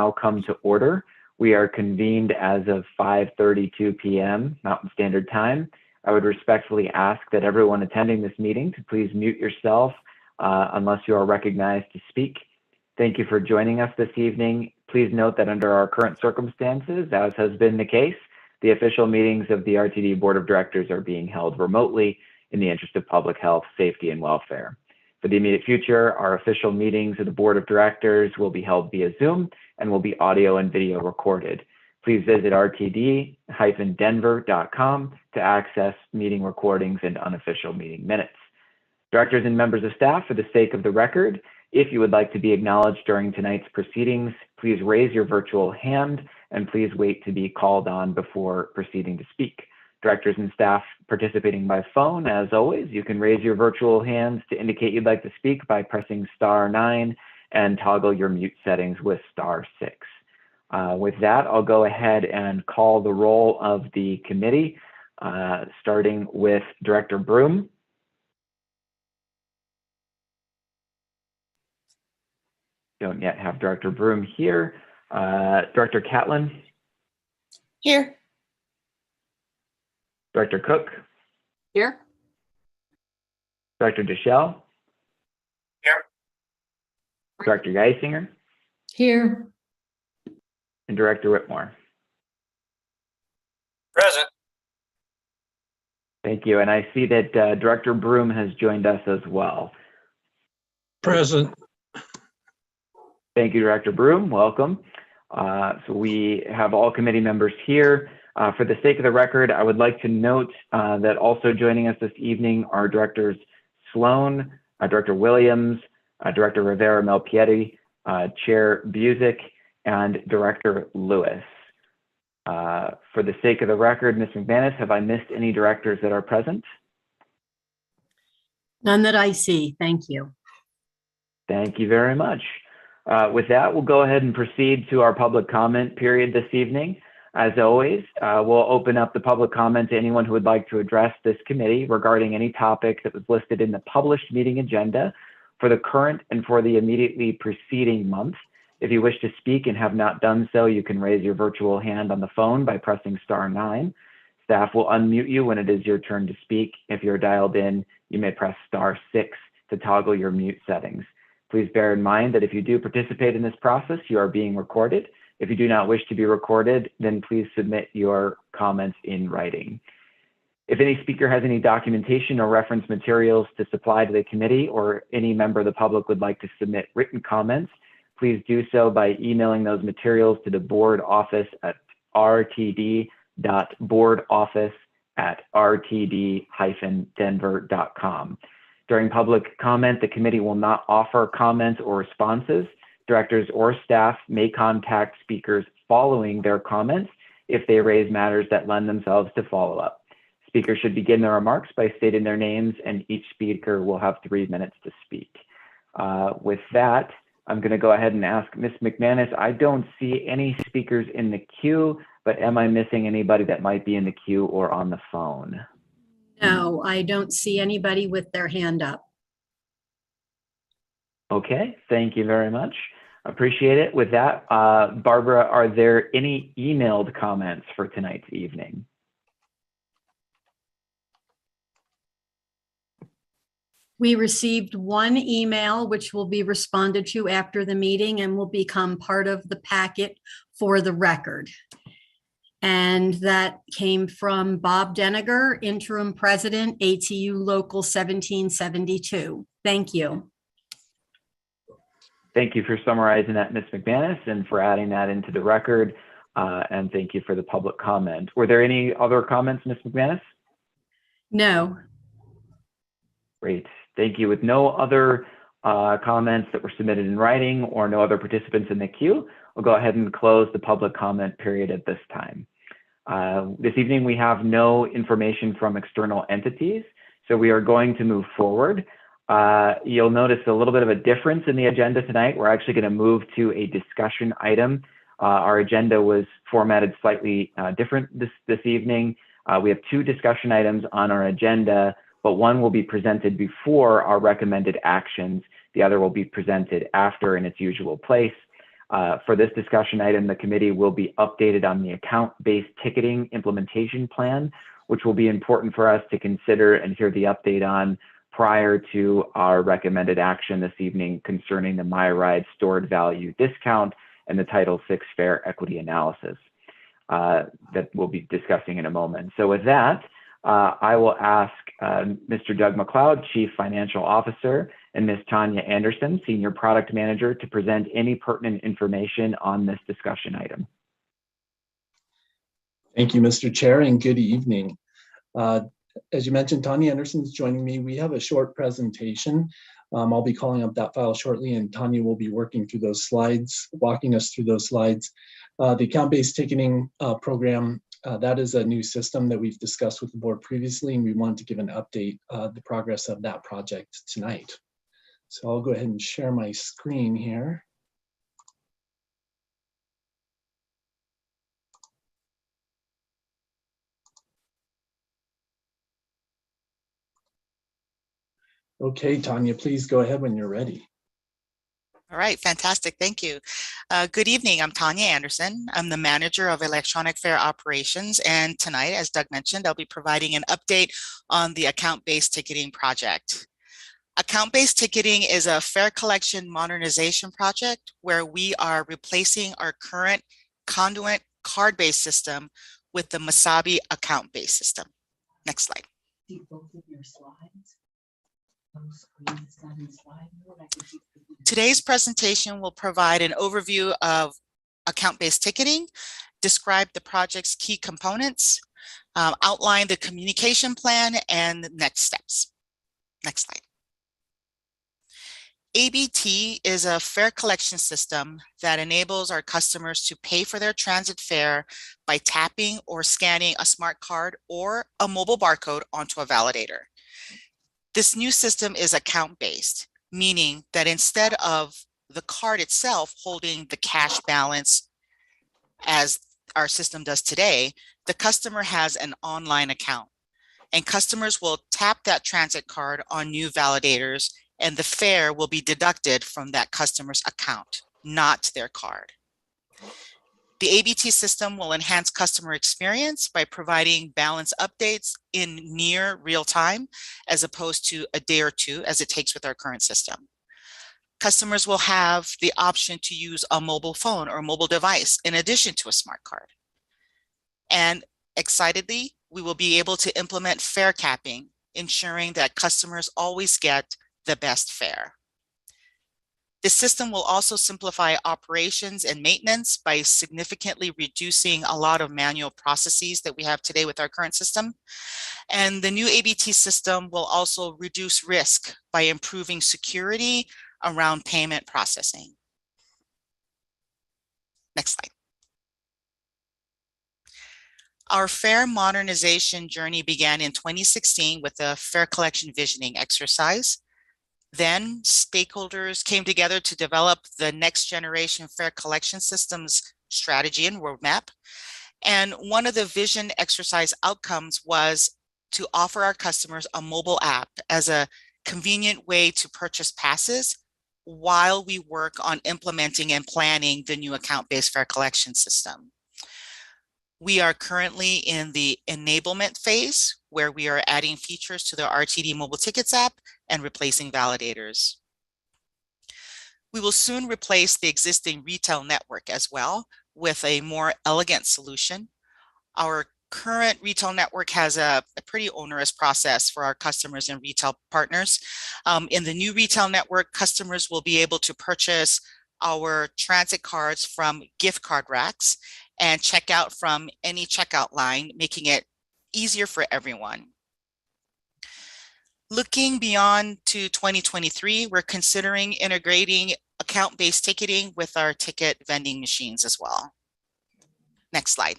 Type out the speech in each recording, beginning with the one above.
now come to order. We are convened as of 5:32 p.m. Mountain Standard Time. I would respectfully ask that everyone attending this meeting to please mute yourself unless you are recognized to speak. Thank you for joining us this evening. Please note that under our current circumstances, as has been the case, the official meetings of the RTD Board of Directors are being held remotely in the interest of public health, safety, and welfare. For the immediate future, our official meetings of the Board of Directors will be held via Zoom and will be audio and video recorded. Please visit rtd-denver.com to access meeting recordings and unofficial meeting minutes. Directors and members of staff, for the sake of the record, if you would like to be acknowledged during tonight's proceedings, please raise your virtual hand and please wait to be called on before proceeding to speak. Directors and staff participating by phone, as always, you can raise your virtual hands to indicate you'd like to speak by pressing *9 and toggle your mute settings with *6. With that, I'll go ahead and call the roll of the committee, starting with Director Broom. Don't yet have Director Broom here. Director Catlin? Here. Director Cook? Here. Director Deschelle? Here. Director Geisinger? Here. And Director Whitmore? Present. Thank you. And I see that Director Broom has joined us as well. Present. Thank you, Director Broom. Welcome. So we have all committee members here. For the sake of the record, I would like to note that also joining us this evening are Directors Sloan, Director Williams, Director Rivera-Melpieri, Chair Busick, and Director Lewis. For the sake of the record, Ms. McManus, have I missed any directors that are present? None that I see. Thank you. Thank you very much. With that, we'll go ahead and proceed to our public comment period this evening. As always, we'll open up the public comment to anyone who would like to address this committee regarding any topic that was listed in the published meeting agenda for the current and for the immediately preceding month. If you wish to speak and have not done so, you can raise your virtual hand on the phone by pressing *9. Staff will unmute you when it is your turn to speak. If you're dialed in, you may press *6 to toggle your mute settings. Please bear in mind that if you do participate in this process, you are being recorded. If you do not wish to be recorded, then please submit your comments in writing. If any speaker has any documentation or reference materials to supply to the committee, or any member of the public would like to submit written comments, please do so by emailing those materials to the board office at rtd.boardoffice@rtd-denver.com. During public comment, the committee will not offer comments or responses. Directors or staff may contact speakers following their comments if they raise matters that lend themselves to follow-up. Speakers should begin their remarks by stating their names, and each speaker will have 3 minutes to speak. With that, I'm going to go ahead and ask Ms. McManus. I don't see any speakers in the queue, but am I missing anybody that might be in the queue or on the phone? No, I don't see anybody with their hand up. Okay, thank you very much. Appreciate it. With that, Barbara, are there any emailed comments for tonight's evening? We received one email, which will be responded to after the meeting and will become part of the packet for the record. And that came from Bob Deniger, Interim President, ATU Local 1772. Thank you. Thank you for summarizing that, Ms. McManus, and for adding that into the record. And thank you for the public comment. Were there any other comments, Ms. McManus? No. Great. Thank you. With no other comments that were submitted in writing or no other participants in the queue, we'll go ahead and close the public comment period at this time. This evening, we have no information from external entities, so we are going to move forward. You'll notice a little bit of a difference in the agenda tonight. We're actually going to move to a discussion item. Our agenda was formatted slightly different this evening. We have 2 discussion items on our agenda, but one will be presented before our recommended actions. The other will be presented after in its usual place. For this discussion item, the committee will be updated on the account-based ticketing implementation plan, which will be important for us to consider and hear the update on prior to our recommended action this evening concerning the MyRide stored value discount and the Title VI fare equity analysis that we'll be discussing in a moment. So with that, I will ask Mr. Doug McLeod, Chief Financial Officer, and Ms. Tanya Anderson, Senior Product Manager, to present any pertinent information on this discussion item. Thank you, Mr. Chair, and good evening. As you mentioned, Tanya Anderson is joining me. We have a short presentation. I'll be calling up that file shortly, and Tanya will be working through those slides, walking us through those slides. The account-based ticketing program, that is a new system that we've discussed with the board previously, and we wanted to give an update the progress of that project tonight. So I'll go ahead and share my screen here. Okay, Tanya, please go ahead when you're ready. All right, fantastic. Thank you. Good evening. I'm Tanya Anderson. I'm the manager of electronic fare operations. And tonight, as Doug mentioned, I'll be providing an update on the account-based ticketing project. Account-based ticketing is a fare collection modernization project where we are replacing our current conduit card-based system with the Masabi account-based system. Next slide. See both of your slides. Today's presentation will provide an overview of account-based ticketing, describe the project's key components, outline the communication plan, and the next steps. Next slide. ABT is a fare collection system that enables our customers to pay for their transit fare by tapping or scanning a smart card or a mobile barcode onto a validator. This new system is account-based, meaning that instead of the card itself holding the cash balance as our system does today, the customer has an online account, and customers will tap that transit card on new validators, and the fare will be deducted from that customer's account, not their card. The ABT system will enhance customer experience by providing balance updates in near real time, as opposed to a day or two as it takes with our current system. Customers will have the option to use a mobile phone or mobile device in addition to a smart card. And excitedly, we will be able to implement fare capping, ensuring that customers always get the best fare. This system will also simplify operations and maintenance by significantly reducing a lot of manual processes that we have today with our current system. And the new ABT system will also reduce risk by improving security around payment processing. Next slide. Our fare modernization journey began in 2016 with a fare collection visioning exercise. Then stakeholders came together to develop the next generation fare collection systems strategy and roadmap. And one of the vision exercise outcomes was to offer our customers a mobile app as a convenient way to purchase passes while we work on implementing and planning the new account-based fare collection system. We are currently in the enablement phase, where we are adding features to the RTD mobile tickets app and replacing validators. We will soon replace the existing retail network as well with a more elegant solution. Our current retail network has a pretty onerous process for our customers and retail partners. In the new retail network, customers will be able to purchase our transit cards from gift card racks and check out from any checkout line, making it easier for everyone. Looking beyond to 2023, we're considering integrating account-based ticketing with our ticket vending machines as well. Next slide.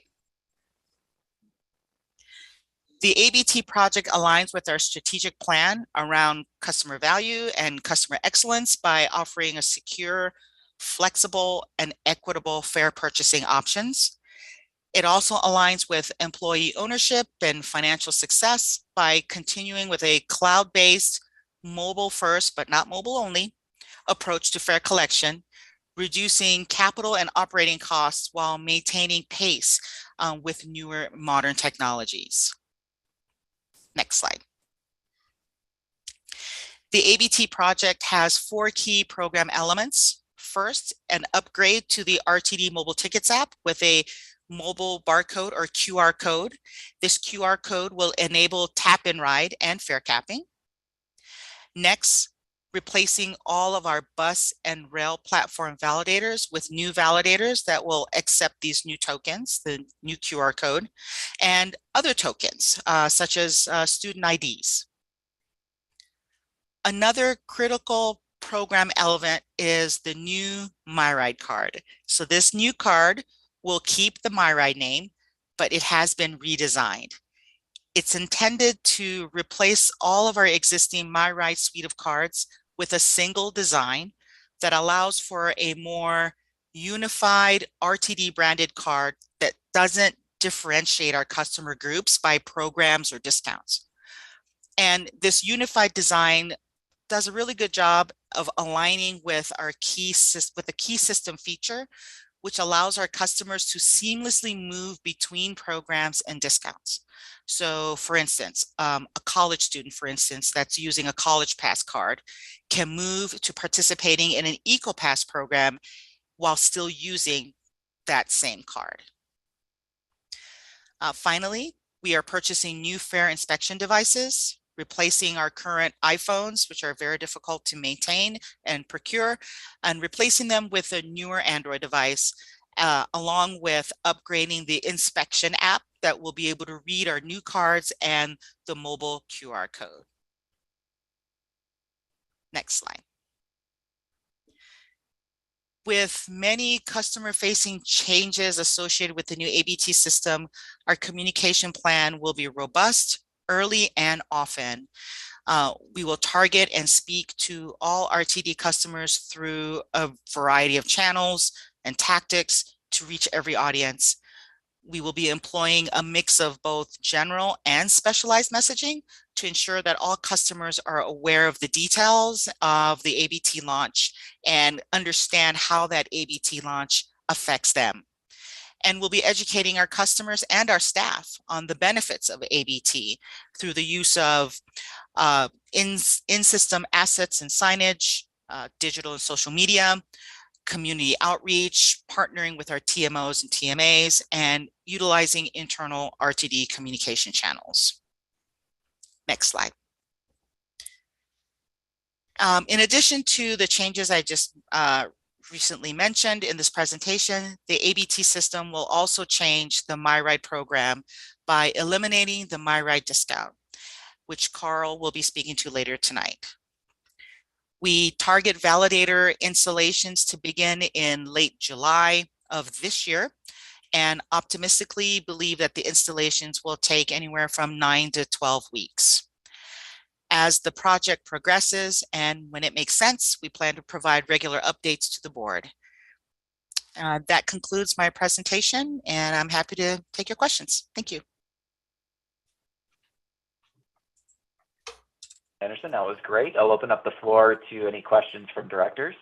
The ABT project aligns with our strategic plan around customer value and customer excellence by offering a secure, flexible, and equitable fare purchasing options. It also aligns with employee ownership and financial success by continuing with a cloud-based, mobile first, but not mobile only, approach to fare collection, reducing capital and operating costs while maintaining pace with newer modern technologies. Next slide. The Abt project has 4 key program elements. First, an upgrade to the RTD mobile tickets app with a mobile barcode or QR code. This QR code will enable tap and ride and fare capping. Next, replacing all of our bus and rail platform validators with new validators that will accept these new tokens, the new QR code, and other tokens such as student IDs. Another critical program element is the new MyRide card. So this new card will keep the MyRide name, but it has been redesigned. It's intended to replace all of our existing MyRide suite of cards with a single design that allows for a more unified RTD branded card that doesn't differentiate our customer groups by programs or discounts. And this unified design does a really good job of aligning with our key system feature, which allows our customers to seamlessly move between programs and discounts. So for instance, a college student, for instance, that's using a college pass card can move to participating in an EcoPass program while still using that same card. Finally, we are purchasing new fare inspection devices, replacing our current iPhones, which are very difficult to maintain and procure, and replacing them with a newer Android device, along with upgrading the inspection app that will be able to read our new cards and the mobile QR code. Next slide. With many customer-facing changes associated with the new Abt system, our communication plan will be robust, early, and often. We will target and speak to all RTD customers through a variety of channels and tactics to reach every audience. We will be employing a mix of both general and specialized messaging to ensure that all customers are aware of the details of the Abt launch and understand how that Abt launch affects them. And we'll be educating our customers and our staff on the benefits of Abt through the use of in-system assets and signage, digital and social media, community outreach, partnering with our TMOs and TMAs, and utilizing internal RTD communication channels. Next slide. In addition to the changes I just recently mentioned in this presentation, the Abt system will also change the MyRide program by eliminating the MyRide discount, which Carl will be speaking to later tonight. We target validator installations to begin in late July of this year, and optimistically believe that the installations will take anywhere from 9 to 12 weeks. As the project progresses and when it makes sense, we plan to provide regular updates to the board. That concludes my presentation, and I'm happy to take your questions. Thank you. Anderson, that was great. I'll open up the floor to any questions from directors.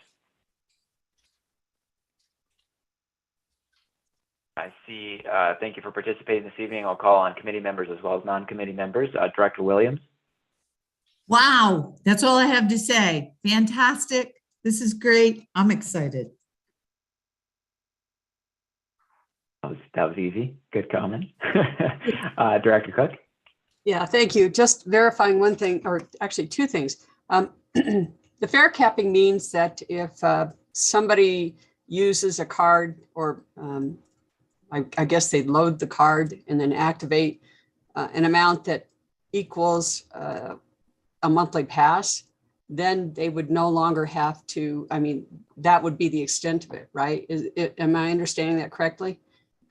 I see. Thank you for participating this evening. I'll call on committee members as well as non-committee members. Director Williams. Wow, that's all I have to say. Fantastic. This is great. I'm excited. That was easy. Good comment. Director Cook. Yeah, thank you. Just verifying one thing, or actually two things. The fare capping means that if somebody uses a card, or I guess they'd load the card and then activate an amount that equals a monthly pass, then they would no longer have to, I mean, that would be the extent of it, right? Am I understanding that correctly,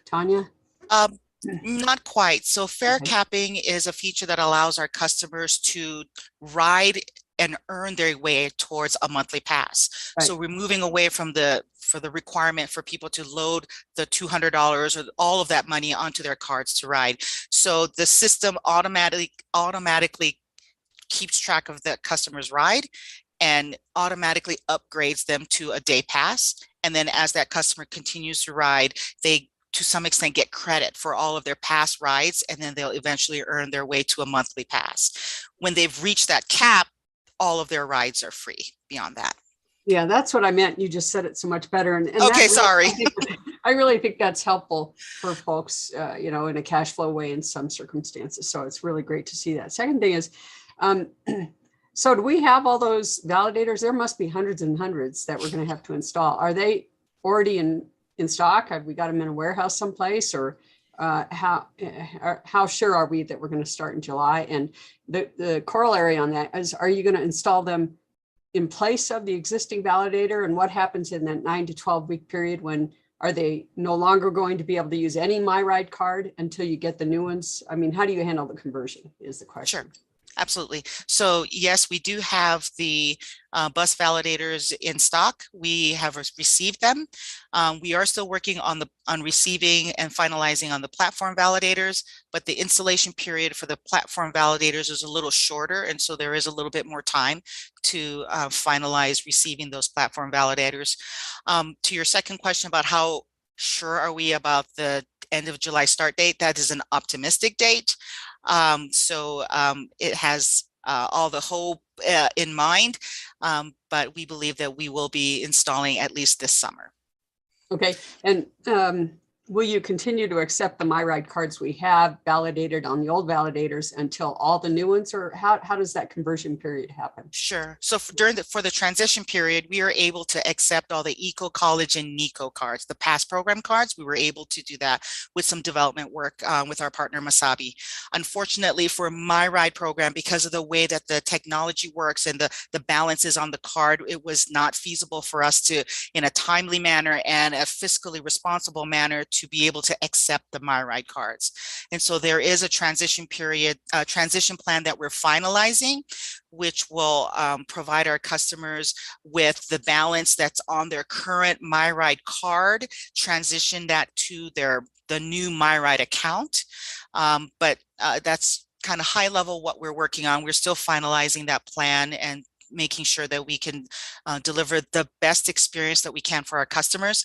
Tanya? Not quite. So fare Okay. capping is a feature that allows our customers to ride and earn their way towards a monthly pass. Right. So we're moving away from the requirement for people to load the $200 or all of that money onto their cards to ride. So the system automatically keeps track of the customer's ride and automatically upgrades them to a day pass. And then as that customer continues to ride, they to some extent get credit for all of their past rides, and then they'll eventually earn their way to a monthly pass. When they've reached that cap, all of their rides are free beyond that. Yeah, that's what I meant. You just said it so much better. And Okay, sorry. I really think that's helpful for folks, you know, in a cash flow way in some circumstances. So it's really great to see that. Second thing is, so do we have all those validators? There must be hundreds and hundreds that we're going to have to install. Are they already in stock? Have we got them in a warehouse someplace, or how sure are we that we're going to start in July? And the corollary on that is, are you going to install them in place of the existing validator? And what happens in that 9 to 12 week period? When are they no longer going to be able to use any MyRide card until you get the new ones? I mean, how do you handle the conversion is the question. Sure. Absolutely. So yes, we do have the bus validators in stock. We have received them. We are still working on receiving and finalizing on the platform validators, but the installation period for the platform validators is a little shorter, and so there is a little bit more time to finalize receiving those platform validators. To your second question about how sure are we about the end of July start date, that is an optimistic date. It has all the hope in mind, but we believe that we will be installing at least this summer. Okay, and will you continue to accept the MyRide cards we have validated on the old validators until all the new ones, or how does that conversion period happen? Sure. So for the transition period, we are able to accept all the Eco College and NICO cards, the PASS program cards. We were able to do that with some development work with our partner Masabi. Unfortunately, for MyRide program, because of the way that the technology works and the balances on the card, it was not feasible for us to, in a timely manner and a fiscally responsible manner, to be able to accept the MyRide cards. And so there is a transition period, transition plan that we're finalizing, which will provide our customers with the balance that's on their current MyRide card, transition that to the new MyRide account. But that's kind of high level what we're working on. We're still finalizing that plan and making sure that we can deliver the best experience that we can for our customers.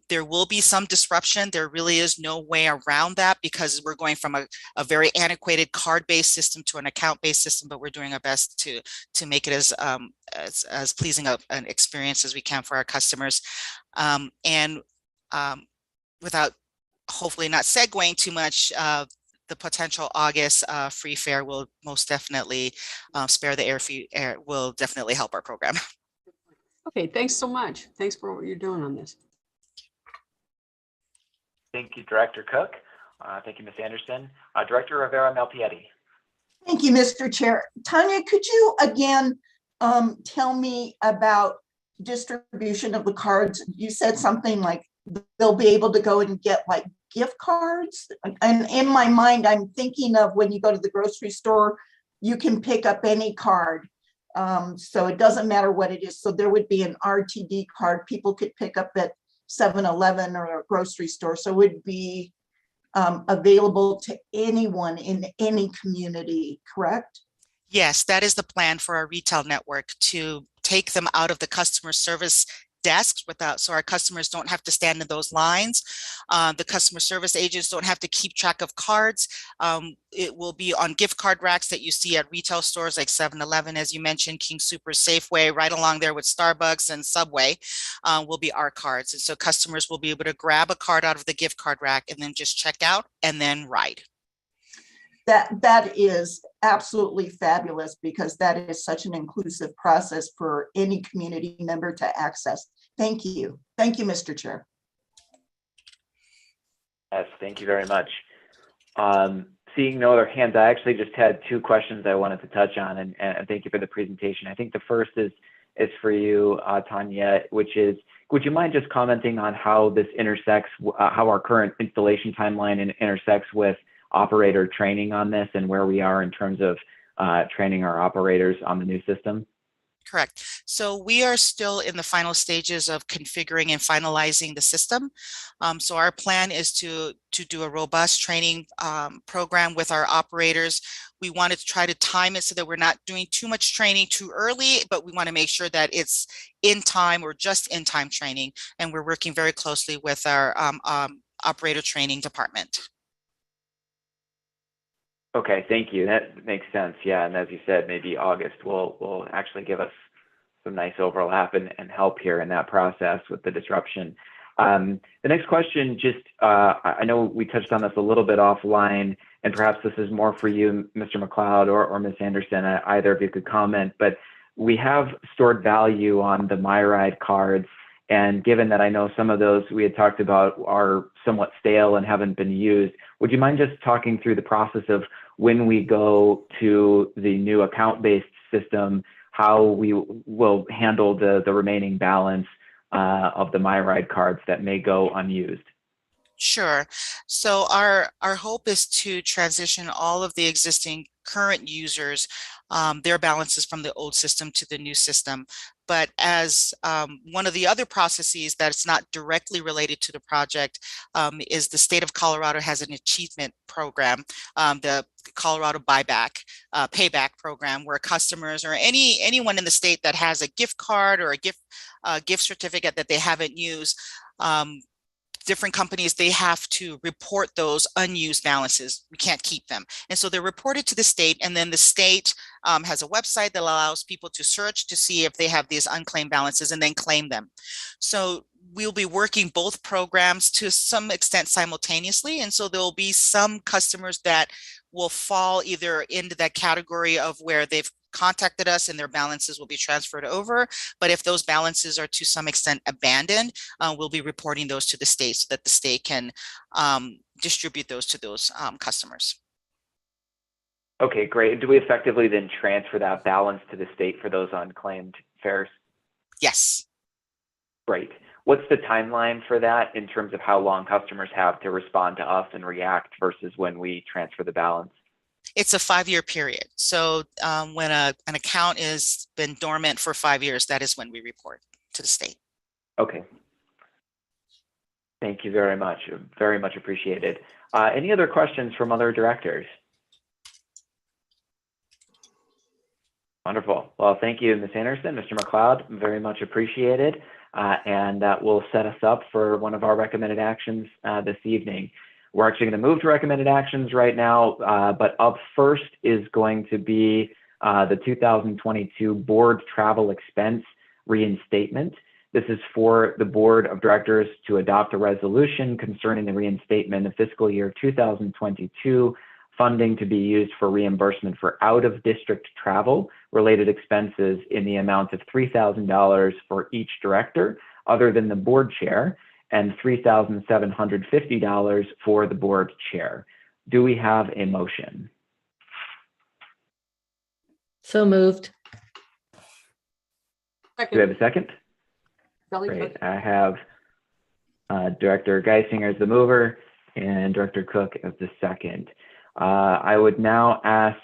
There will be some disruption. There really is no way around that, because we're going from a very antiquated card-based system to an account-based system, but we're doing our best to make it as pleasing an experience as we can for our customers. Without hopefully not segueing too much, the potential August free fare will most definitely spare the air will definitely help our program. Okay, thanks so much. Thanks for what you're doing on this. Thank you, Director Cook. Thank you, Ms. Anderson. Director Rivera-Malpietti. Thank you, Mr. Chair. Tanya, could you again tell me about distribution of the cards? You said something like they'll be able to go and get like gift cards. And in my mind, I'm thinking of when you go to the grocery store, you can pick up any card. So it doesn't matter what it is. So there would be an RTD card people could pick up at 7-Eleven or a grocery store. So it would be available to anyone in any community, correct? Yes, that is the plan for our retail network, to take them out of the customer service desks so our customers don't have to stand in those lines. The customer service agents don't have to keep track of cards. It will be on gift card racks that you see at retail stores like 7-Eleven, as you mentioned, King Super, Safeway, right along there with Starbucks and Subway will be our cards. And so customers will be able to grab a card out of the gift card rack and then just check out and then ride. That is absolutely fabulous, because that is such an inclusive process for any community member to access. Thank you. Thank you, Mr. Chair. Yes, thank you very much. Seeing no other hands, I actually just had two questions I wanted to touch on, and thank you for the presentation. I think the first is for you, Tanya, which is, would you mind just commenting on how this intersects, how our current installation timeline intersects with operator training on this, and where we are in terms of training our operators on the new system? Correct. So we are still in the final stages of configuring and finalizing the system. So our plan is to do a robust training program with our operators. We wanted to try to time it so that we're not doing too much training too early, but we want to make sure that it's in time or just in time training. And we're working very closely with our operator training department. Okay, thank you. That makes sense. Yeah, and as you said, maybe August will actually give us some nice overlap and help here in that process with the disruption. The next question, just I know we touched on this a little bit offline, and perhaps this is more for you, Mr. McLeod or Ms. Anderson. Either of you could comment, but we have stored value on the MyRide cards, and given that I know some of those we had talked about are somewhat stale and haven't been used, would you mind just talking through the process of when we go to the new account-based system, how we will handle the remaining balance of the MyRide cards that may go unused? Sure. So our hope is to transition all of the existing current users, their balances from the old system to the new system. But as one of the other processes that's not directly related to the project is the state of Colorado has an achievement program, the Colorado payback program, where customers or anyone in the state that has a gift card or a gift certificate that they haven't used, different companies, they have to report those unused balances. We can't keep them. And so they're reported to the state, and then the state has a website that allows people to search to see if they have these unclaimed balances and then claim them. So we'll be working both programs to some extent simultaneously. And so there'll be some customers that will fall either into that category of where they've contacted us and their balances will be transferred over. But if those balances are to some extent abandoned, we'll be reporting those to the state so that the state can distribute those to those customers. Okay, great. Do we effectively then transfer that balance to the state for those unclaimed fares? Yes. Great. What's the timeline for that in terms of how long customers have to respond to us and react versus when we transfer the balance? It's a 5-year period. So when an account has been dormant for 5 years, that is when we report to the state. Okay. Thank you very much. Very much appreciated. Any other questions from other directors? Wonderful. Well, thank you, Ms. Anderson, Mr. McLeod, very much appreciated. And that will set us up for one of our recommended actions this evening. We're actually going to move to recommended actions right now, but up first is going to be the 2022 board travel expense reinstatement. This is for the board of directors to adopt a resolution concerning the reinstatement of fiscal year 2022 funding to be used for reimbursement for out-of-district travel related expenses in the amount of $3,000 for each director other than the board chair, and $3,750 for the board chair. Do we have a motion? So moved. Do we have a second? Great. I have Director Geisinger as the mover and Director Cook as the second. I would now ask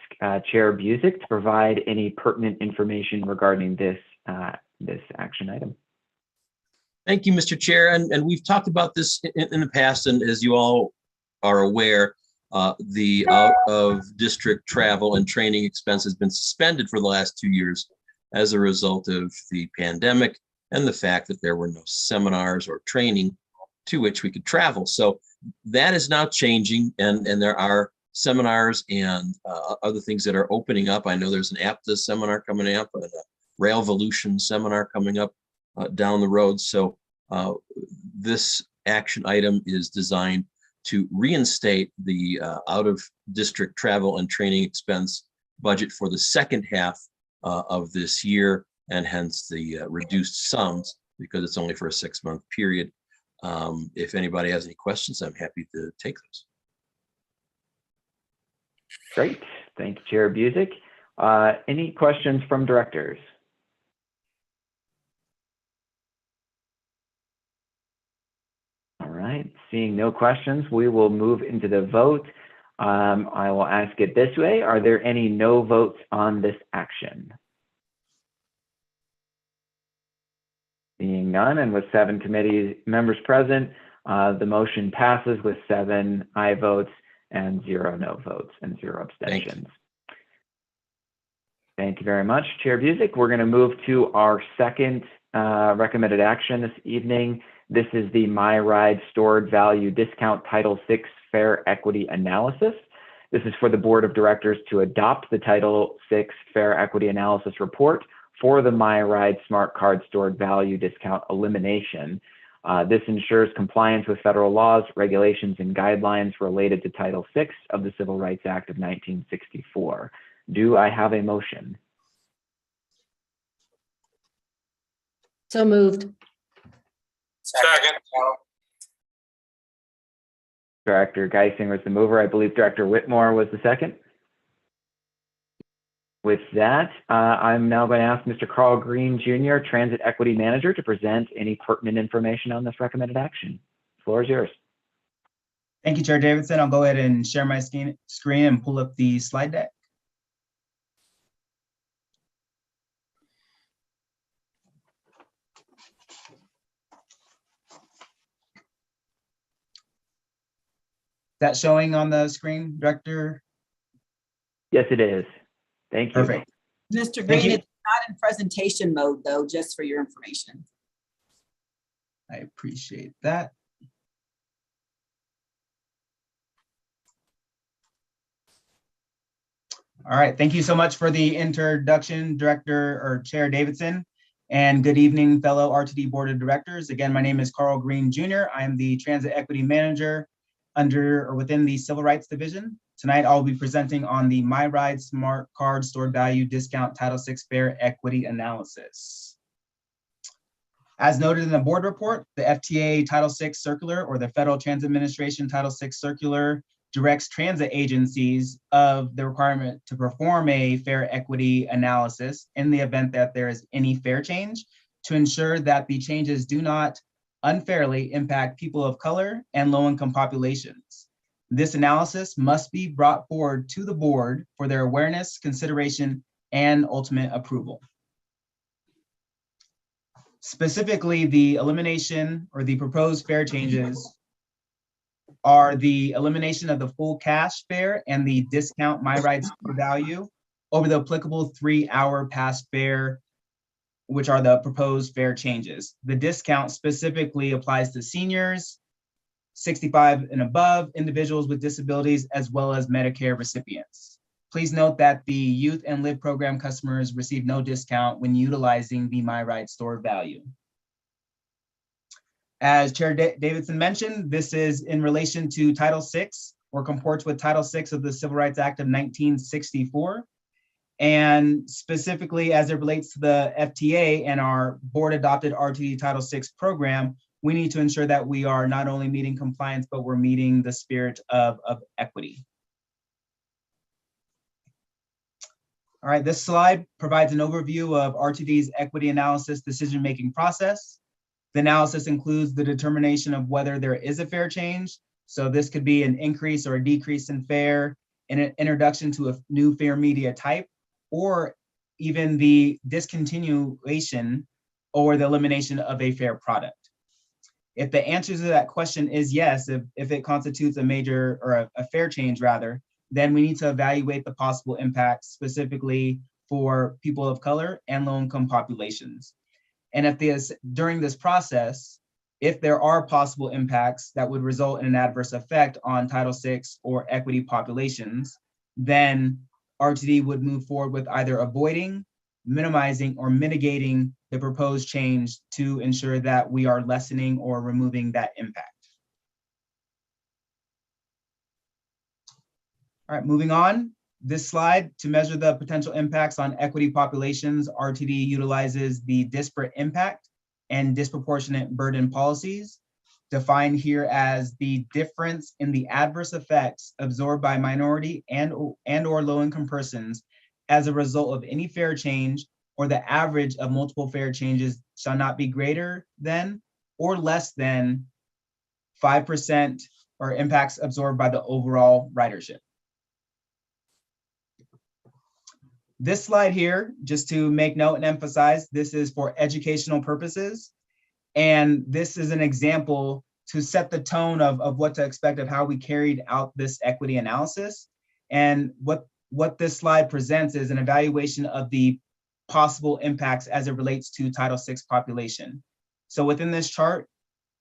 Chair Busick to provide any pertinent information regarding this action item. Thank you, Mr. Chair. And we've talked about this in the past, and as you all are aware, the out-of-district travel and training expense has been suspended for the last 2 years as a result of the pandemic and the fact that there were no seminars or training to which we could travel. So that is now changing, and there are seminars and other things that are opening up. I know there's an Abt seminar coming up, and a Railvolution seminar coming up down the road. So this action item is designed to reinstate the out-of-district travel and training expense budget for the second half of this year, and hence the reduced sums because it's only for a 6-month period. If anybody has any questions, I'm happy to take those. Great. Thank you, Chair Busick. Any questions from directors? All right. Seeing no questions, we will move into the vote. I will ask it this way. Are there any no votes on this action? Seeing none, and with 7 committee members present, the motion passes with 7 aye votes and 0 no votes and 0 abstentions. Thank you very much, Chair Busick. We're going to move to our second recommended action this evening. This is the MyRide Stored Value Discount Title VI Fair Equity Analysis. This is for the Board of Directors to adopt the Title VI Fair Equity Analysis Report for the MyRide Smart Card Stored Value Discount elimination. This ensures compliance with federal laws, regulations, and guidelines related to Title VI of the Civil Rights Act of 1964. Do I have a motion? So moved. Second. Director Geisinger was the mover. I believe Director Whitmore was the second. With that, I'm now going to ask Mr. Carl Green, Jr., Transit Equity Manager, to present any pertinent information on this recommended action. The floor is yours. Thank you, Chair Davidson. I'll go ahead and share my screen and pull up the slide deck. That showing on the screen, Director? Yes, it is. Thank you. Perfect. Mr. Thank Green, you. it's not in presentation mode though, just for your information. I appreciate that. All right, thank you so much for the introduction, Director or Chair Davidson, and good evening, fellow RTD Board of Directors. Again, my name is Carl Green, Jr. I am the Transit Equity Manager under or within the Civil Rights Division. Tonight, I'll be presenting on the MyRide Smart Card Stored Value Discount Title VI Fair Equity Analysis. As noted in the board report, the FTA Title VI Circular, or the Federal Transit Administration Title VI Circular, directs transit agencies of the requirement to perform a fair equity analysis in the event that there is any fare change, to ensure that the changes do not unfairly impact people of color and low-income populations. This analysis must be brought forward to the board for their awareness, consideration, and ultimate approval. Specifically, the elimination or the proposed fare changes are the elimination of the full cash fare and the discount MyRide Stored Value over the applicable 3-hour pass fare, which are the proposed fare changes. The discount specifically applies to seniors, 65 and above, individuals with disabilities, as well as Medicare recipients. Please note that the Youth and Live program customers receive no discount when utilizing the MyRide Stored Value. As Chair Davidson mentioned, this is in relation to Title VI, or comports with Title VI of the Civil Rights Act of 1964. And specifically as it relates to the FTA and our board adopted RTD Title VI program, we need to ensure that we are not only meeting compliance, but we're meeting the spirit of equity. All right, this slide provides an overview of RTD's equity analysis decision-making process. The analysis includes the determination of whether there is a fare change. So this could be an increase or a decrease in fare, an introduction to a new fare media type, or even the discontinuation or the elimination of a fare product. If the answer to that question is yes, if it constitutes a major or a fare change rather, then we need to evaluate the possible impacts specifically for people of color and low-income populations. And if during this process, if there are possible impacts that would result in an adverse effect on Title VI or equity populations, then RTD would move forward with either avoiding, minimizing, or mitigating the proposed change to ensure that we are lessening or removing that impact. All right, moving on. This slide, to measure the potential impacts on equity populations, RTD utilizes the disparate impact and disproportionate burden policies, defined here as the difference in the adverse effects absorbed by minority and or low-income persons as a result of any fare change, or the average of multiple fare changes shall not be greater than or less than 5% or impacts absorbed by the overall ridership. This slide here, just to make note and emphasize, this is for educational purposes. And this is an example to set the tone of what to expect of how we carried out this equity analysis. And what this slide presents is an evaluation of the possible impacts as it relates to Title VI population. So within this chart,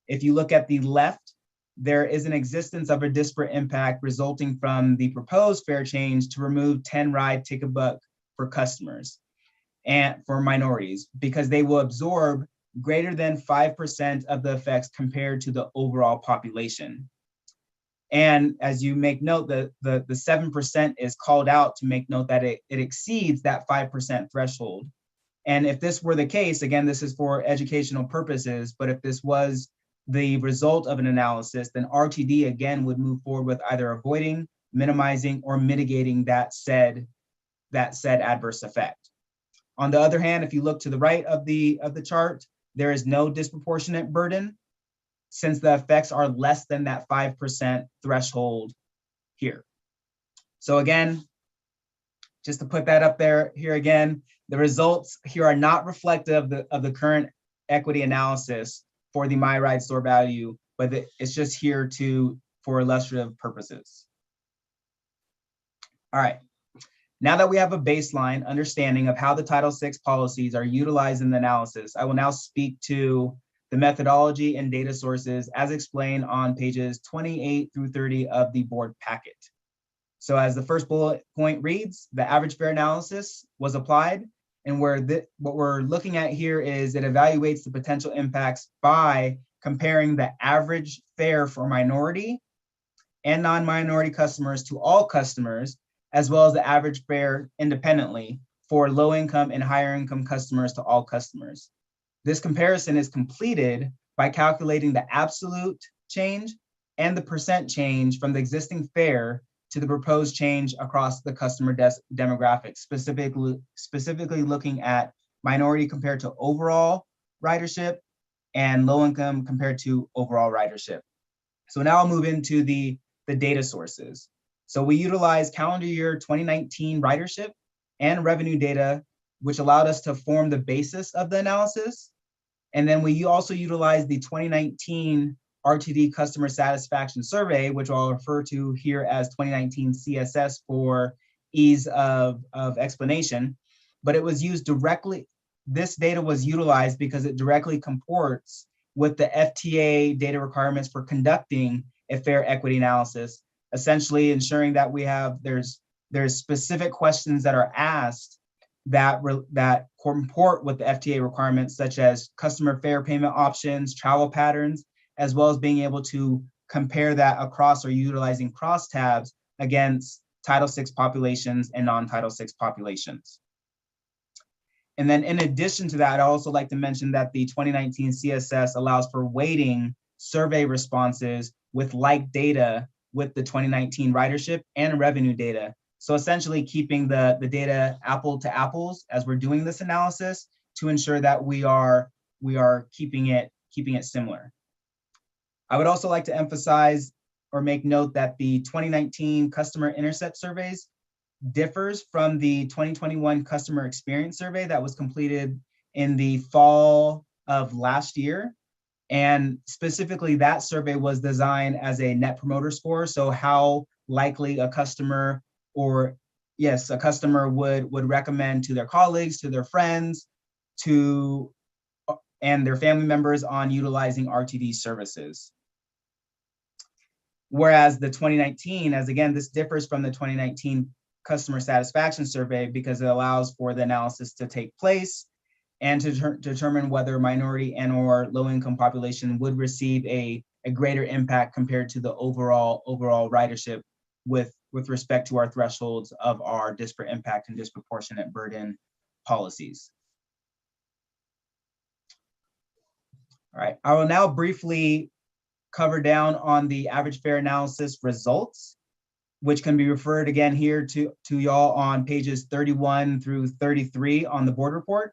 if you look at the left, there is an existence of a disparate impact resulting from the proposed fare change to remove 10 ride ticket buck for customers and for minorities, because they will absorb greater than 5% of the effects compared to the overall population. And as you make note, the 7% is called out to make note that it exceeds that 5% threshold. And if this were the case, again, this is for educational purposes, but if this was the result of an analysis, then RTD again would move forward with either avoiding, minimizing, or mitigating that said adverse effect. On the other hand, if you look to the right of the chart, there is no disproportionate burden since the effects are less than that 5% threshold here. So again, just to put that up there here again, the results here are not reflective of the current equity analysis for the My Ride store value, but it's just here for illustrative purposes. All right. Now that we have a baseline understanding of how the Title VI policies are utilized in the analysis, I will now speak to the methodology and data sources as explained on pages 28 through 30 of the board packet. So as the first bullet point reads, the average fare analysis was applied, and what we're looking at here is it evaluates the potential impacts by comparing the average fare for minority and non-minority customers to all customers, as well as the average fare independently for low-income and higher-income customers to all customers. This comparison is completed by calculating the absolute change and the percent change from the existing fare to the proposed change across the customer demographics, specifically looking at minority compared to overall ridership and low-income compared to overall ridership. So now I'll move into the data sources. So we utilize calendar year 2019 ridership and revenue data, which allowed us to form the basis of the analysis. And then we also utilize the 2019 RTD customer satisfaction survey, which I'll refer to here as 2019 CSS for ease of explanation. But it was used directly, this data was utilized because it directly comports with the FTA data requirements for conducting a fair equity analysis, essentially ensuring that there's specific questions that are asked that comport with the FTA requirements, such as customer fare payment options, travel patterns, as well as being able to compare that across or utilizing crosstabs against Title VI populations and non-Title VI populations. And then in addition to that, I'd also like to mention that the 2019 CSS allows for weighting survey responses with like data with the 2019 ridership and revenue data. So essentially keeping the data apple to apples as we're doing this analysis to ensure that we are keeping it similar. I would also like to emphasize or make note that the 2019 customer intercept surveys differs from the 2021 customer experience survey that was completed in the fall of last year. And specifically that survey was designed as a net promoter score. So how likely a customer would recommend to their colleagues, to their friends, and their family members on utilizing RTD services. Whereas the 2019, as again, this differs from the 2019 customer satisfaction survey because it allows for the analysis to take place and to determine whether minority and or low-income population would receive a greater impact compared to the overall ridership with respect to our thresholds of our disparate impact and disproportionate burden policies. All right, I will now briefly cover down on the average fare analysis results, which can be referred again here to y'all on pages 31 through 33 on the board report,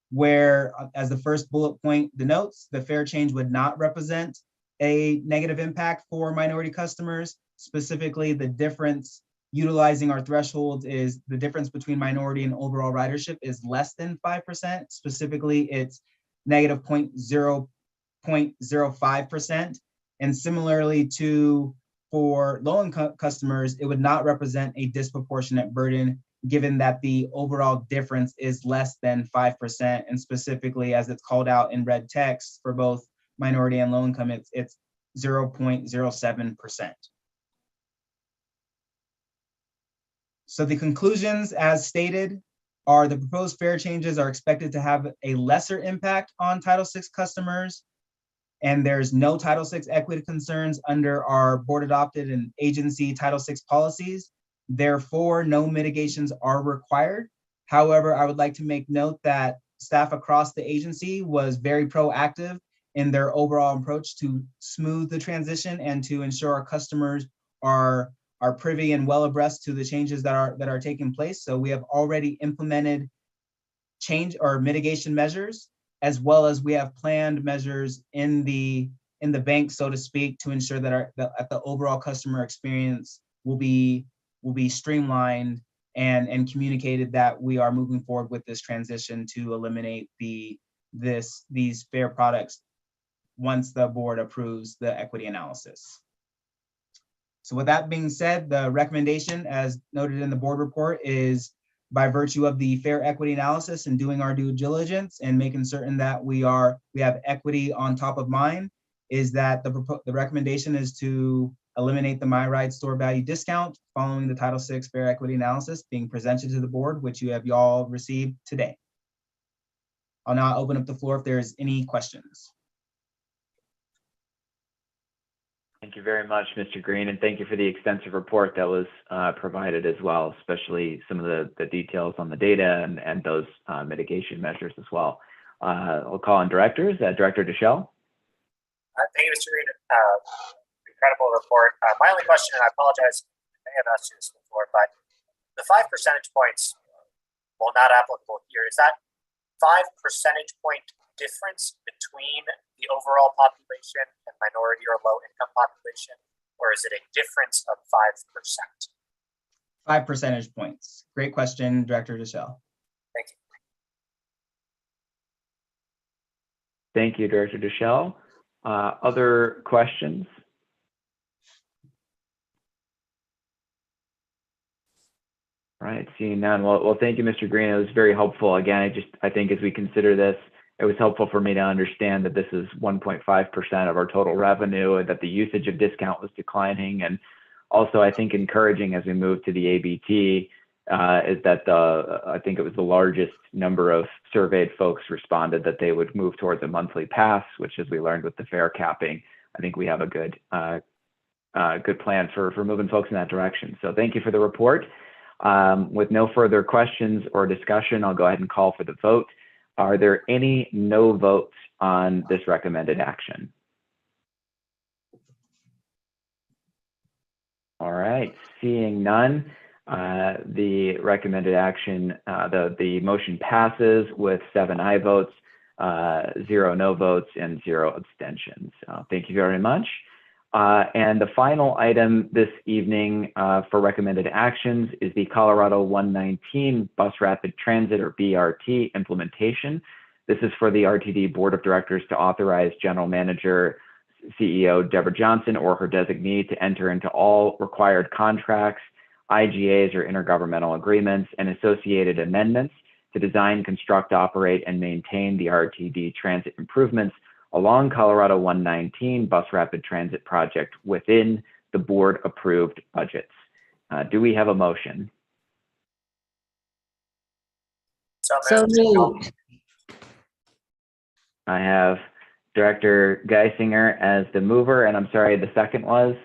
where as the first bullet point denotes, the fare change would not represent a negative impact for minority customers. Specifically, the difference utilizing our thresholds is the difference between minority and overall ridership is less than 5%. Specifically, it's negative 0.05%. And similarly for low-income customers, it would not represent a disproportionate burden given that the overall difference is less than 5%. And specifically, as it's called out in red text for both minority and low income, it's 0.07%. So the conclusions, as stated, are the proposed fare changes are expected to have a lesser impact on Title VI customers, and there's no Title VI equity concerns under our board adopted and agency Title VI policies. Therefore, no mitigations are required. However, I would like to make note that staff across the agency was very proactive in their overall approach to smooth the transition and to ensure our customers are privy and well abreast to the changes that are taking place. So we have already implemented change or mitigation measures, as well as we have planned measures in the bank, so to speak, to ensure that the overall customer experience will be streamlined and communicated that we are moving forward with this transition to eliminate these fare products once the board approves the equity analysis. So with that being said, the recommendation, as noted in the board report, is by virtue of the fair equity analysis and doing our due diligence and making certain that we have equity on top of mind, is that the recommendation is to eliminate the MyRide store value discount following the Title VI fair equity analysis being presented to the board, which you have all received today. I'll now open up the floor if there's any questions. Thank you very much, Mr. Green, and thank you for the extensive report that was provided as well, especially some of the details on the data and those mitigation measures as well. I'll call on directors. Director Deschel. Thank you, Mr. Green. Incredible report. My only question, and I apologize, I may have asked you this before, but the 5 percentage points, while not applicable here, is that 5 percentage point difference between the overall population and minority or low income population, or is it a difference of 5%? 5 percentage points. Great question, Director Deschel. Thank you. Thank you, Director Deschel. Other questions? All right, seeing none. Well, thank you, Mr. Green. It was very helpful. Again, I think as we consider this, it was helpful for me to understand that this is 1.5% of our total revenue, and that the usage of discount was declining. And also, I think encouraging as we move to the ABT is that I think it was the largest number of surveyed folks responded that they would move towards a monthly pass, which, as we learned with the fare capping, I think we have a good plan for moving folks in that direction. So thank you for the report. With no further questions or discussion, I'll go ahead and call for the vote. Are there any no votes on this recommended action? All right, seeing none, the recommended action, the motion passes with 7 aye votes, 0 no votes, and 0 abstentions. Thank you very much. And the final item this evening for recommended actions is the Colorado 119 Bus Rapid Transit, or BRT, implementation. This is for the RTD Board of Directors to authorize General Manager CEO Deborah Johnson or her designee to enter into all required contracts, IGAs or intergovernmental agreements, and associated amendments to design, construct, operate, and maintain the RTD transit improvements along Colorado 119 Bus Rapid Transit Project within the board-approved budgets. Do we have a motion? So moved. I have Director Geisinger as the mover, and I'm sorry, the second was?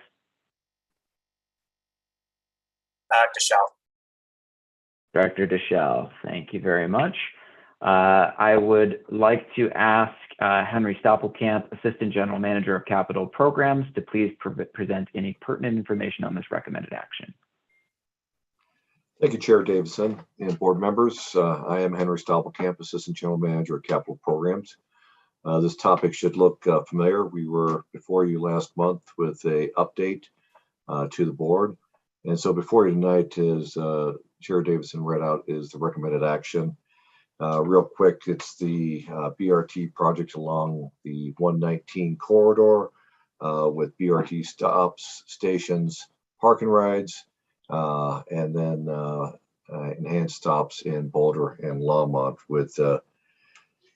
Deschel. Director Deschel, thank you very much. I would like to ask Henry Stoppelkamp, Assistant General Manager of Capital Programs, to please present any pertinent information on this recommended action. Thank you, Chair Davidson and board members. I am Henry Stoppelkamp, Assistant General Manager of Capital Programs. This topic should look familiar. We were before you last month with an update to the board. And so before you tonight, as Chair Davidson read out, is the recommended action. Real quick, it's the BRT project along the 119 corridor with BRT stops, stations, parking rides, and then enhanced stops in Boulder and Longmont with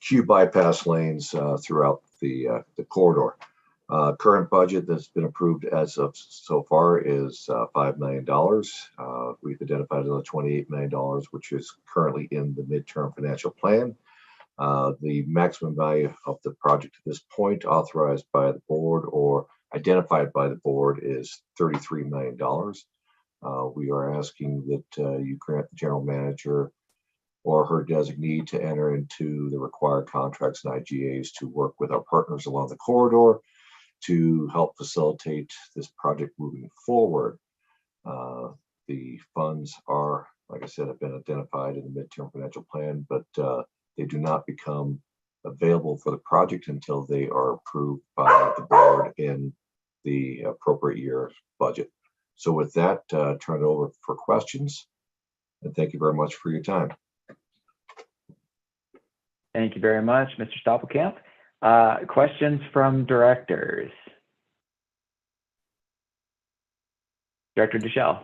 Q bypass lanes throughout the corridor. Current budget that's been approved as of so far is $5 million. We've identified another $28 million, which is currently in the midterm financial plan. The maximum value of the project at this point authorized by the board or identified by the board is $33 million. We are asking that you grant the general manager or her designee to enter into the required contracts and IGAs to work with our partners along the corridor to help facilitate this project moving forward. The funds are, like I said, have been identified in the midterm financial plan, but they do not become available for the project until they are approved by the board in the appropriate year's budget. So with that, turn it over for questions. And thank you very much for your time. Thank you very much, Mr. Stoppelkamp. Questions from directors? Director Deschel.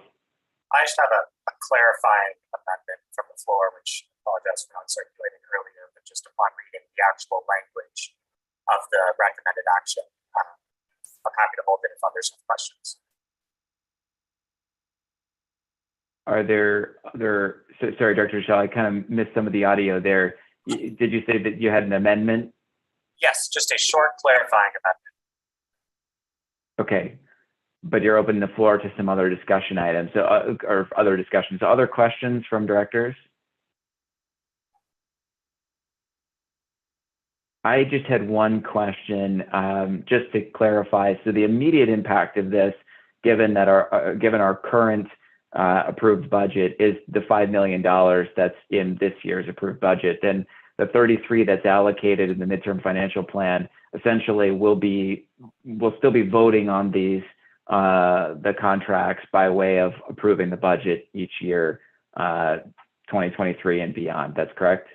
I just have a clarifying amendment from the floor, which I apologize for not circulating earlier, but just upon reading the actual language of the recommended action, I'm happy to hold it if others have questions. Are there other, sorry, Director Deschel, I kind of missed some of the audio there. Did you say that you had an amendment? Yes, just a short clarifying amendment. Okay, but you're opening the floor to some other discussion items, so or other discussions. So other questions from directors? I just had one question, just to clarify. So the immediate impact of this, given that our current approved budget is the $5 million that's in this year's approved budget, then the 33 that's allocated in the midterm financial plan essentially we'll still be voting on these the contracts by way of approving the budget each year, 2023 and beyond. That's correct?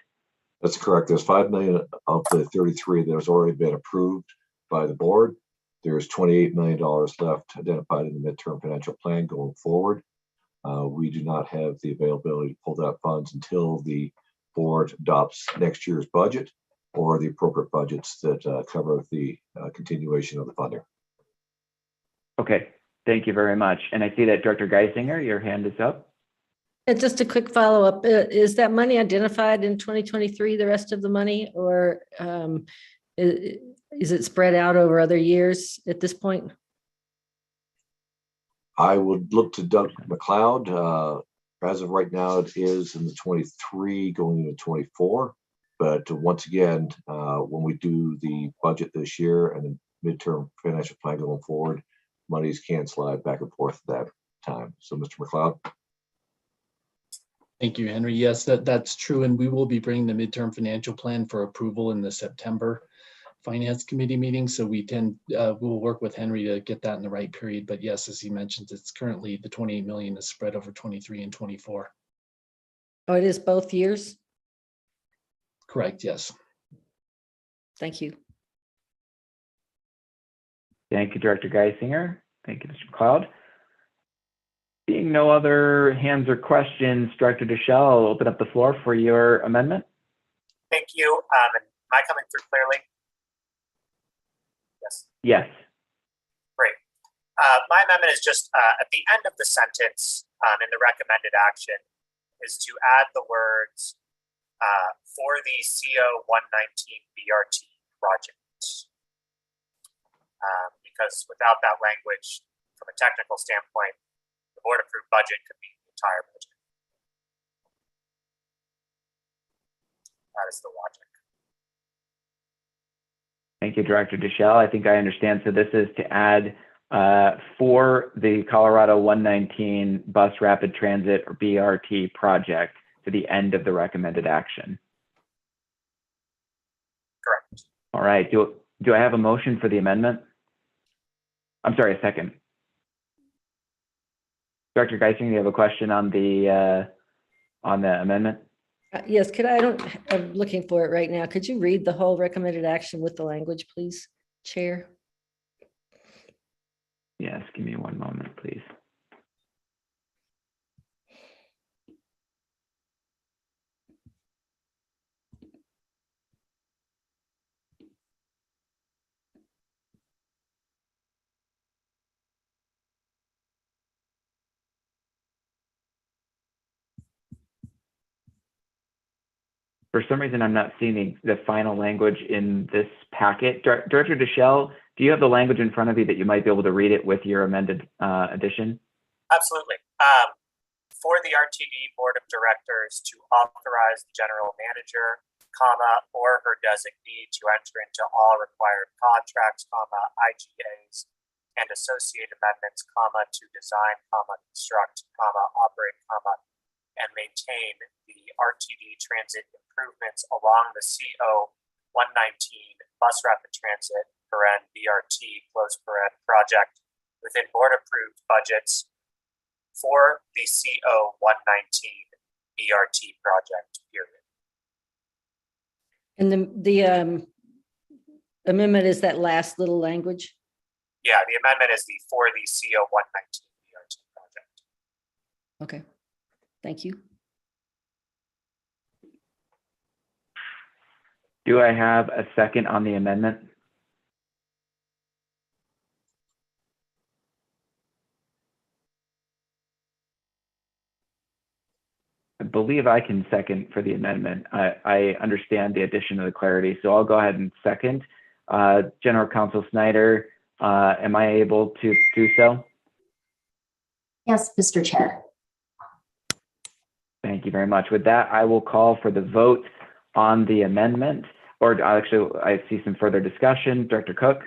That's correct. There's 5 million of the 33 that has already been approved by the board. There's $28 million left identified in the midterm financial plan going forward. We do not have the availability to pull that funds until the board adopts next year's budget or the appropriate budgets that cover the continuation of the funding. Okay, thank you very much. And I see that Director Geisinger, your hand is up. Just a quick follow-up. Is that money identified in 2023, the rest of the money, or is it spread out over other years at this point? I would look to Doug McLeod. As of right now, it is in the 23 going into 24. But once again, when we do the budget this year and the midterm financial plan going forward, monies can slide back and forth at that time. So, Mr. McLeod. Thank you, Henry. Yes, that's true. And we will be bringing the midterm financial plan for approval in the September Finance Committee meeting. So we'll work with Henry to get that in the right period. But yes, as he mentioned, it's currently the 28 million is spread over 23 and 24. Oh, it is both years? Correct, yes. Thank you. Thank you, Director Geisinger. Thank you, Mr. McLeod. Seeing no other hands or questions, Director Deschel, I'll open up the floor for your amendment. Thank you. Am I coming through clearly? Yes. Yes. Great. My amendment is just at the end of the sentence in the recommended action is to add the words for the CO 119 BRT project. Because without that language, from a technical standpoint, the board approved budget could be the entire budget. That is the logic. Thank you, Director Deschel. I think I understand. So this is to add for the Colorado 119 Bus Rapid Transit or BRT project to the end of the recommended action. Correct. All right. Do I have a motion for the amendment? I'm sorry, a second. Director Geisinger, you have a question on the amendment? Yes, I'm looking for it right now. Could you read the whole recommended action with the language, please, Chair? Yes, give me one moment, please. For some reason, I'm not seeing the final language in this packet. Director Deschelle, do you have the language in front of you that you might be able to read it with your amended addition? Absolutely. For the RTD Board of Directors to authorize the general manager, comma, or her designee to enter into all required contracts, comma, IGAs, and associated amendments, comma, to design, comma, construct, comma, operate, comma, and maintain the RTD transit improvements along the CO 119 bus rapid transit BRT project within board approved budgets for the CO 119 BRT project, period. And the amendment is that last little language? Yeah, the amendment is for the CO 119 BRT project. Okay, thank you. Do I have a second on the amendment? I believe I can second for the amendment. I understand the addition of the clarity, so I'll go ahead and second. General Counsel Snyder, am I able to do so? Yes, Mr. Chair. Thank you very much. With that, I will call for the vote on the amendment, or actually, I see some further discussion. Director Cook?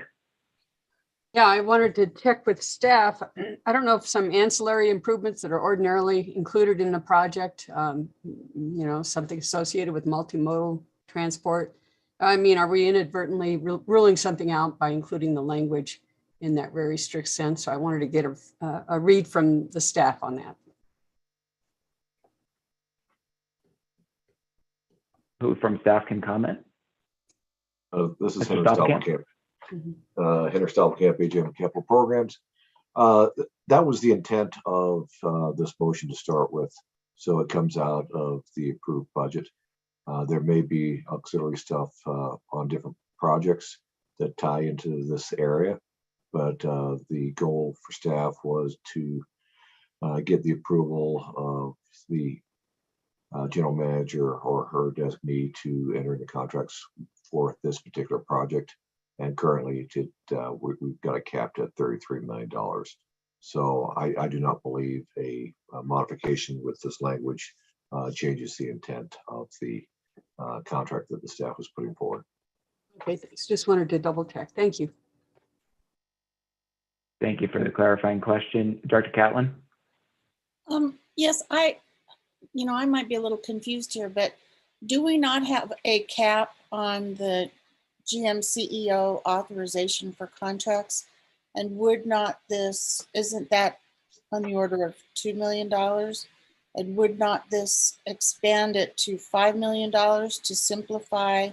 Yeah, I wanted to check with staff. I don't know if some ancillary improvements that are ordinarily included in the project, something associated with multimodal transport. I mean, are we inadvertently ruling something out by including the language in that very strict sense? So I wanted to get a read from the staff on that. Who from staff can comment? This is Mr. Henry Stopkamp. Stopkamp. Henry Stopkamp, AGM Capital Programs. That was the intent of this motion to start with. So it comes out of the approved budget. There may be auxiliary stuff on different projects that tie into this area, but the goal for staff was to get the approval of the general manager or her designee to enter into contracts for this particular project. And currently we've got it capped at $33 million. So I do not believe a modification with this language changes the intent of the contract that the staff was putting forward. Okay, thanks. Just wanted to double check. Thank you. Thank you for the clarifying question. Director Catlin? Yes, I might be a little confused here, but do we not have a cap on the GM CEO authorization for contracts? And isn't that on the order of $2 million? And would not this expand it to $5 million to simplify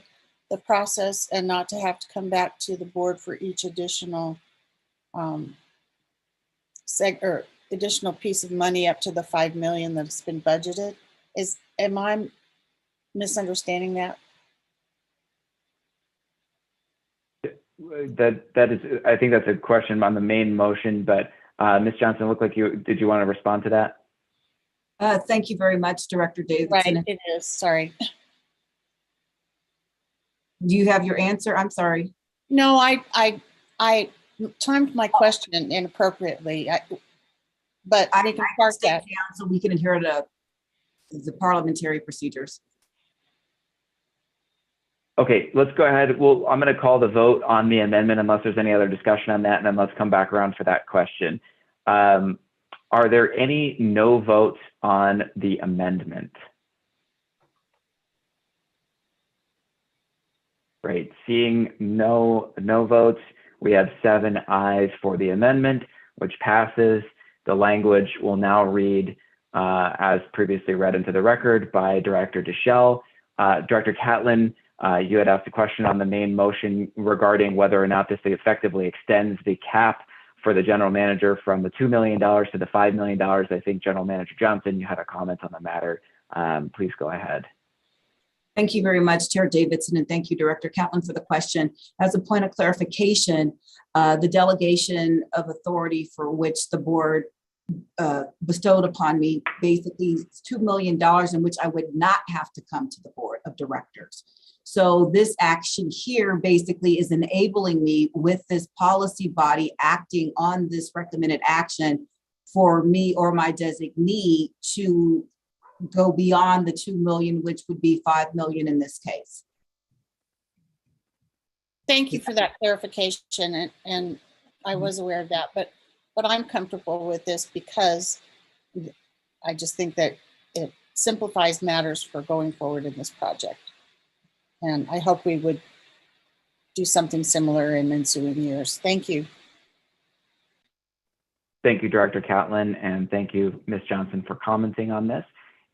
the process and not to have to come back to the board for each additional additional piece of money up to the $5 million that's been budgeted? Am I misunderstanding that? That is, I think that's a question on the main motion, but Ms. Johnson, looked like did you want to respond to that? Thank you very much, Director Davidson. Right, it is, sorry. Do you have your answer? I'm sorry. No, I timed my question inappropriately, but we can park that. So we can adhere to the parliamentary procedures. Okay, let's go ahead. Well, I'm going to call the vote on the amendment unless there's any other discussion on that, and then let's come back around for that question. Are there any no votes on the amendment? Great. Seeing no votes, we have 7 ayes for the amendment, which passes. The language will now read, as previously read into the record by Director Deschel. Director Catlin, you had asked a question on the main motion regarding whether or not this effectively extends the cap for the general manager from the $2 million to the $5 million. I think General Manager Johnson, you had a comment on the matter. Please go ahead. Thank you very much, Chair Davidson, and thank you, Director Catlin, for the question. As a point of clarification, the delegation of authority for which the board bestowed upon me basically is $2 million in which I would not have to come to the board of directors. So this action here basically is enabling me with this policy body acting on this recommended action for me or my designee to go beyond the 2 million, which would be 5 million in this case. Thank you for that clarification, and I was aware of that, but I'm comfortable with this because I just think that it simplifies matters for going forward in this project. And I hope we would do something similar in ensuing years. Thank you. Thank you, Director Catlin, and thank you, Ms. Johnson, for commenting on this.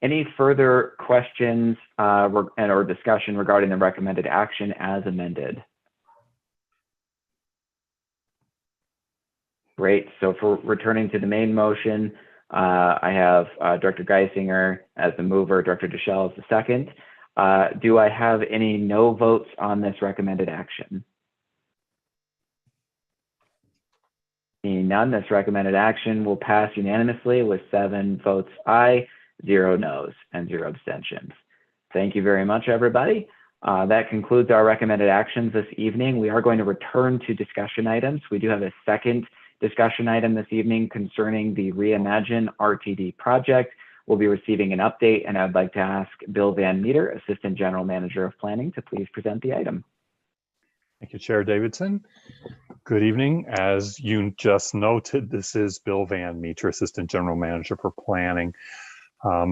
Any further questions or discussion regarding the recommended action as amended? Great. So for returning to the main motion, I have Director Geisinger as the mover, Director Deschel as the second. Do I have any no votes on this recommended action? Seeing none, this recommended action will pass unanimously with 7 votes aye, 0 noes, and 0 abstentions. Thank you very much, everybody. That concludes our recommended actions this evening. We are going to return to discussion items. We do have a second discussion item this evening concerning the Reimagine Rtd project. We'll be receiving an update, and I'd like to ask Bill Van Meter, Assistant General Manager of Planning, to please present the item. Thank you, Chair Davidson. Good evening. As you just noted, this is Bill Van Meter, Assistant General Manager for Planning.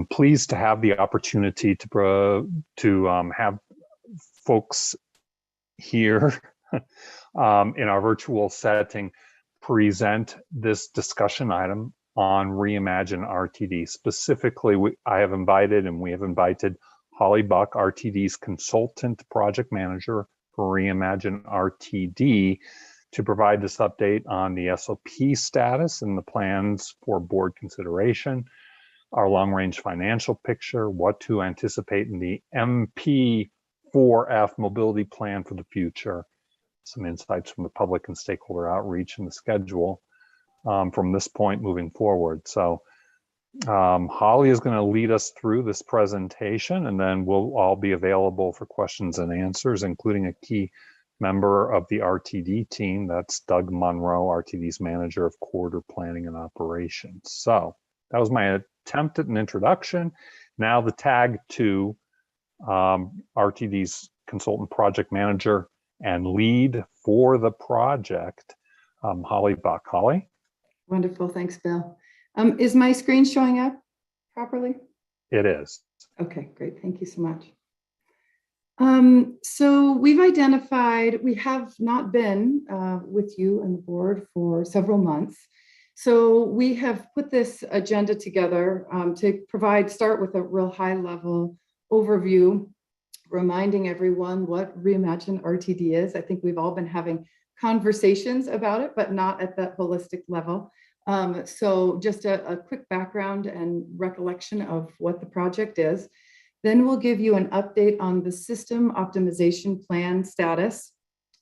Pleased to have the opportunity to have folks here in our virtual setting present this discussion item on Reimagine Rtd. Specifically, I have invited, and we have invited Holly Buck, RTD's consultant project manager for Reimagine Rtd, to provide this update on the SOP status and the plans for board consideration, our long-range financial picture, what to anticipate in the MP4F mobility plan for the future, some insights from the public and stakeholder outreach, and the schedule from this point moving forward. So Holly is going to lead us through this presentation, and then we'll all be available for questions and answers, including a key member of the RTD team. That's Doug Monroe, RTD's Manager of Corridor Planning and Operations. So that was my attempt at an introduction. Now the tag to RTD's consultant project manager and lead for the project, Holly Buck. Holly? Wonderful, thanks, Bill. Is my screen showing up properly? It is. Okay, great, thank you so much. So we've identified, we have not been with you and the board for several months. So we have put this agenda together to start with a real high level overview, reminding everyone what Reimagine Rtd is. I think we've all been having conversations about it, but not at that holistic level. So just a quick background and recollection of what the project is. Then we'll give you an update on the system optimization plan status,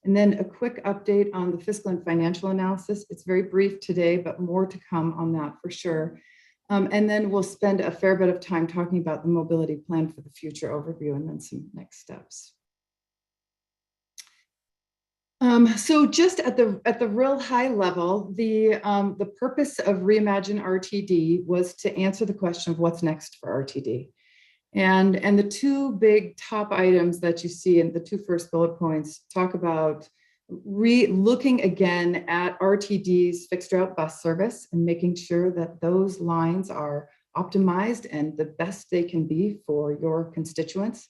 and then a quick update on the fiscal and financial analysis. It's very brief today, but more to come on that for sure. And then we'll spend a fair bit of time talking about the mobility plan for the future overview, and then some next steps. So just at the real high level, the purpose of Reimagine Rtd was to answer the question of what's next for RTD. And the two big top items that you see in the two first bullet points talk about looking again at RTD's fixed route bus service and making sure that those lines are optimized and the best they can be for your constituents.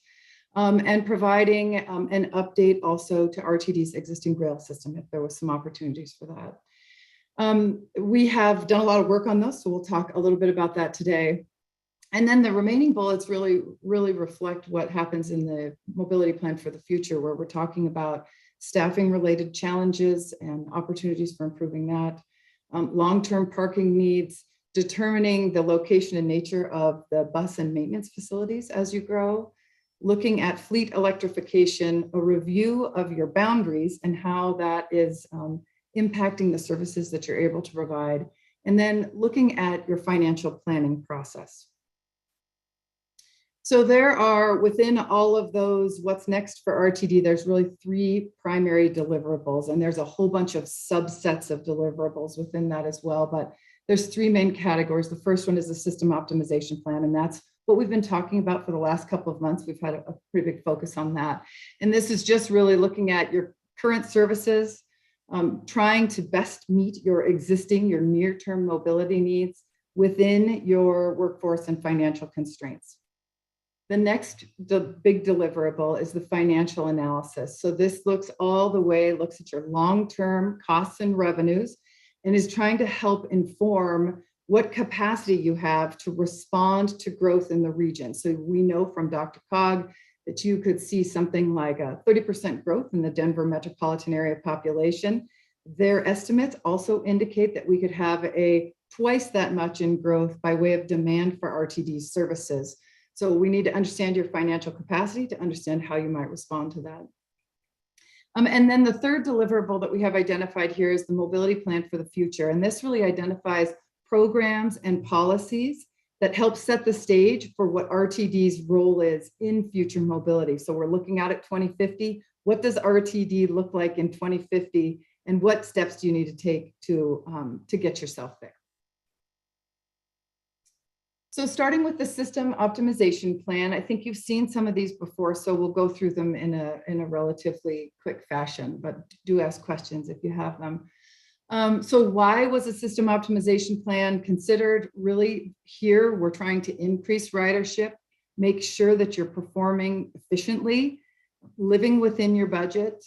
And providing an update also to RTD's existing rail system if there was some opportunities for that. We have done a lot of work on this, so we'll talk a little bit about that today. And then the remaining bullets really reflect what happens in the mobility plan for the future, where we're talking about staffing related challenges and opportunities for improving that, long-term parking needs, determining the location and nature of the bus and maintenance facilities as you grow, looking at fleet electrification, a review of your boundaries and how that is impacting the services that you're able to provide, and then looking at your financial planning process. So there are, within all of those, what's next for RTD, there's really 3 primary deliverables, and there's a whole bunch of subsets of deliverables within that as well, but there's 3 main categories. The first one is the system optimization plan, and that's what we've been talking about for the last couple of months. We've had a pretty big focus on that. And this is just really looking at your current services, trying to best meet your near-term mobility needs within your workforce and financial constraints. The next big deliverable is the financial analysis. So this looks at your long-term costs and revenues, and is trying to help inform what capacity you have to respond to growth in the region. So we know from Dr. Cog that you could see something like a 30% growth in the Denver metropolitan area population. Their estimates also indicate that we could have a twice that much in growth by way of demand for RTD services. So we need to understand your financial capacity to understand how you might respond to that. And then the third deliverable that we have identified here is the mobility plan for the future. And this really identifies programs and policies that help set the stage for what RTD's role is in future mobility. So we're looking out at 2050. What does RTD look like in 2050? And what steps do you need to take to get yourself there? So starting with the system optimization plan, I think you've seen some of these before, so we'll go through them in a relatively quick fashion, but do ask questions if you have them. So why was a system optimization plan considered? Really here, we're trying to increase ridership, make sure that you're performing efficiently, living within your budget,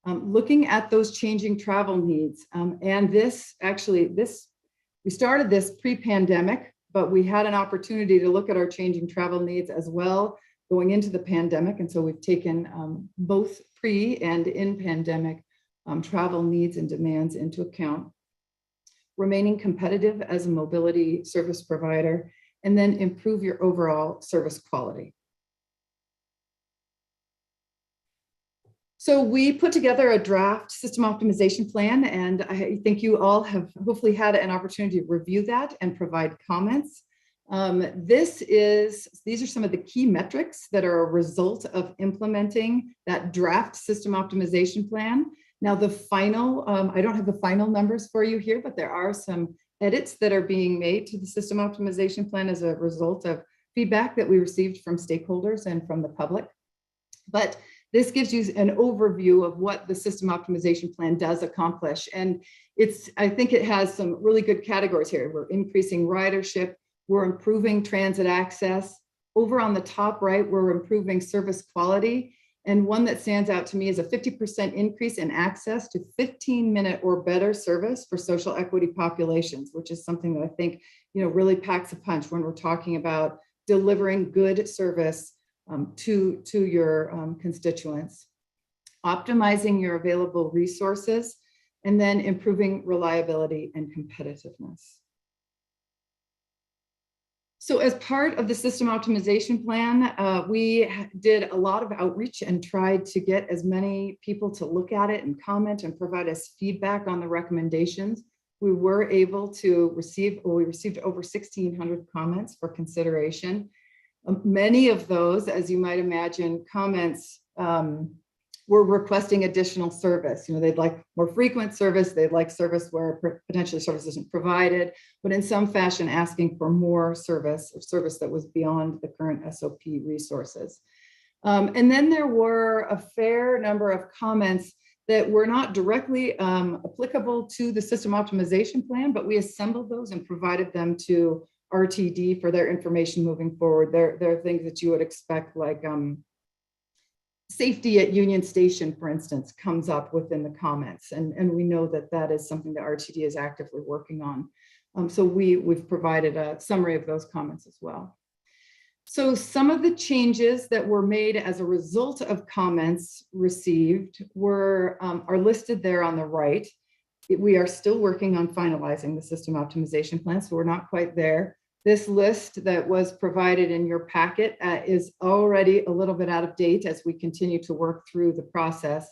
looking at those changing travel needs. And we started this pre-pandemic, but we had an opportunity to look at our changing travel needs as well going into the pandemic. And so we've taken both pre and in pandemic travel needs and demands into account, remaining competitive as a mobility service provider, and then improve your overall service quality. So we put together a draft system optimization plan, and I think you all have hopefully had an opportunity to review that and provide comments. These are some of the key metrics that are a result of implementing that draft system optimization plan. Now the final, I don't have the final numbers for you here, but there are some edits that are being made to the system optimization plan as a result of feedback that we received from stakeholders and from the public. But this gives you an overview of what the system optimization plan does accomplish. And I think it has some really good categories here. We're increasing ridership, we're improving transit access. Over on the top right, we're improving service quality. And one that stands out to me is a 50% increase in access to 15-minute or better service for social equity populations, which is something that I think really packs a punch when we're talking about delivering good service to your constituents, optimizing your available resources, and then improving reliability and competitiveness. So as part of the system optimization plan, we did a lot of outreach and tried to get as many people to look at it and comment and provide us feedback on the recommendations. We were able to received over 1,600 comments for consideration. Many of those, as you might imagine, comments were requesting additional service. They'd like more frequent service, they'd like service where potentially service isn't provided, but in some fashion asking for more service or service that was beyond the current SOP resources. And then there were a fair number of comments that were not directly applicable to the system optimization plan, but we assembled those and provided them to RTD for their information moving forward. There are things that you would expect, like safety at Union Station, for instance, comes up within the comments. And we know that that is something that RTD is actively working on. So we've provided a summary of those comments as well. So some of the changes that were made as a result of comments received are listed there on the right. We are still working on finalizing the system optimization plan, so we're not quite there. This list that was provided in your packet is already a little bit out of date as we continue to work through the process.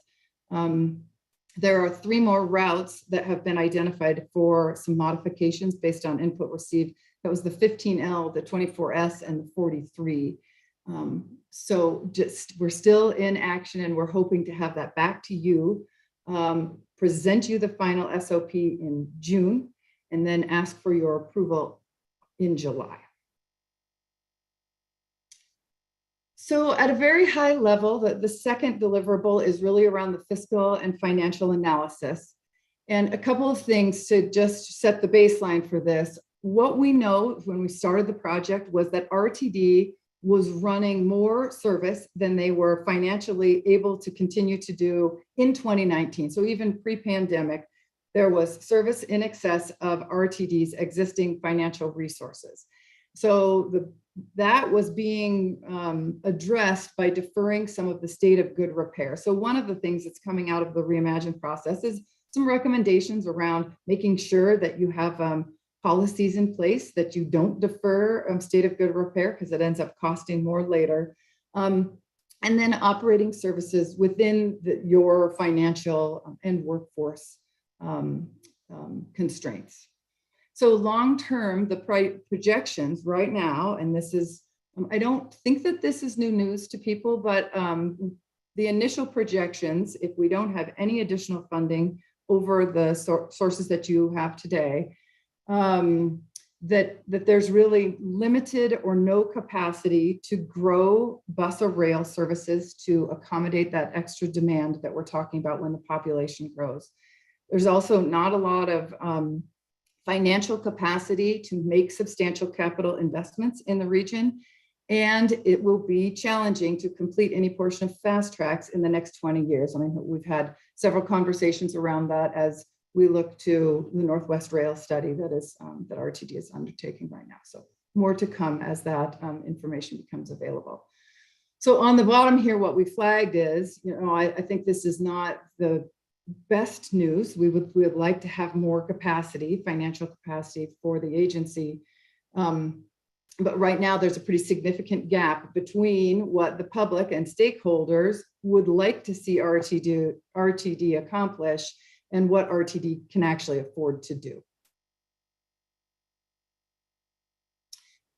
There are 3 more routes that have been identified for some modifications based on input received. That was the 15L, the 24S, and the 43. So we're still in action, and we're hoping to have that back to you, present you the final SOP in June, and then ask for your approval in July. So at a very high level, the second deliverable is really around the fiscal and financial analysis. And a couple of things to just set the baseline for this. What we know when we started the project was that RTD was running more service than they were financially able to continue to do in 2019. So even pre-pandemic, there was service in excess of RTD's existing financial resources. So that was being addressed by deferring some of the state of good repair. So one of the things that's coming out of the Reimagine process is some recommendations around making sure that you have policies in place, that you don't defer state of good repair because it ends up costing more later. And then operating services within your financial and workforce constraints. So long-term, the projections right now, and this is, I don't think that this is new news to people, but the initial projections, if we don't have any additional funding over the sources that you have today, that there's really limited or no capacity to grow bus or rail services to accommodate that extra demand that we're talking about when the population grows. There's also not a lot of financial capacity to make substantial capital investments in the region, and it will be challenging to complete any portion of fast tracks in the next 20 years. I mean, we've had several conversations around that as we look to the Northwest Rail study that is that RTD is undertaking right now. So more to come as that information becomes available. So on the bottom here, what we flagged is, I think this is not the best news. We would like to have more capacity, financial capacity for the agency. But right now there's a pretty significant gap between what the public and stakeholders would like to see RTD accomplish and what RTD can actually afford to do.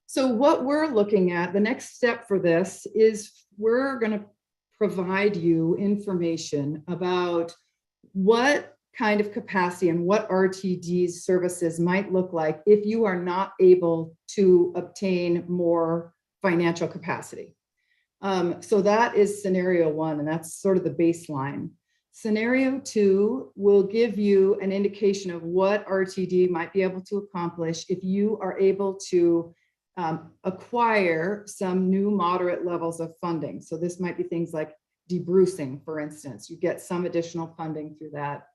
So what we're looking at, the next step for this is we're going to provide you information about what kind of capacity and what RTD's services might look like if you are not able to obtain more financial capacity. So that is scenario 1, and that's sort of the baseline. Scenario 2 will give you an indication of what RTD might be able to accomplish if you are able to acquire some new moderate levels of funding. So this might be things like debrucing, for instance. You get some additional funding through that.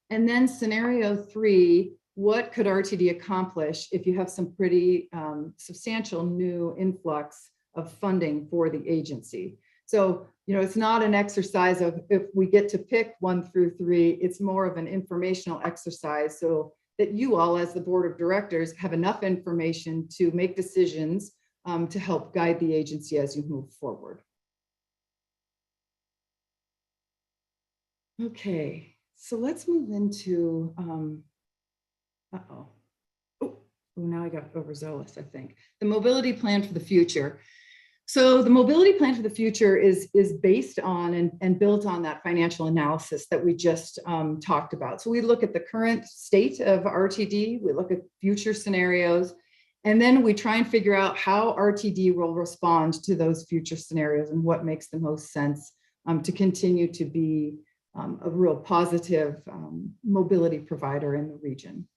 And then scenario 3, what could RTD accomplish if you have some pretty substantial new influx of funding for the agency? So, it's not an exercise of if we get to pick 1 through 3, it's more of an informational exercise so that you all as the board of directors have enough information to make decisions to help guide the agency as you move forward. Okay, so let's move into, now I got overzealous, I think. The mobility plan for the future. So the mobility plan for the future is based on and built on that financial analysis that we just talked about. So we look at the current state of RTD, we look at future scenarios, and then we try and figure out how RTD will respond to those future scenarios and what makes the most sense to continue to be a real positive mobility provider in the region.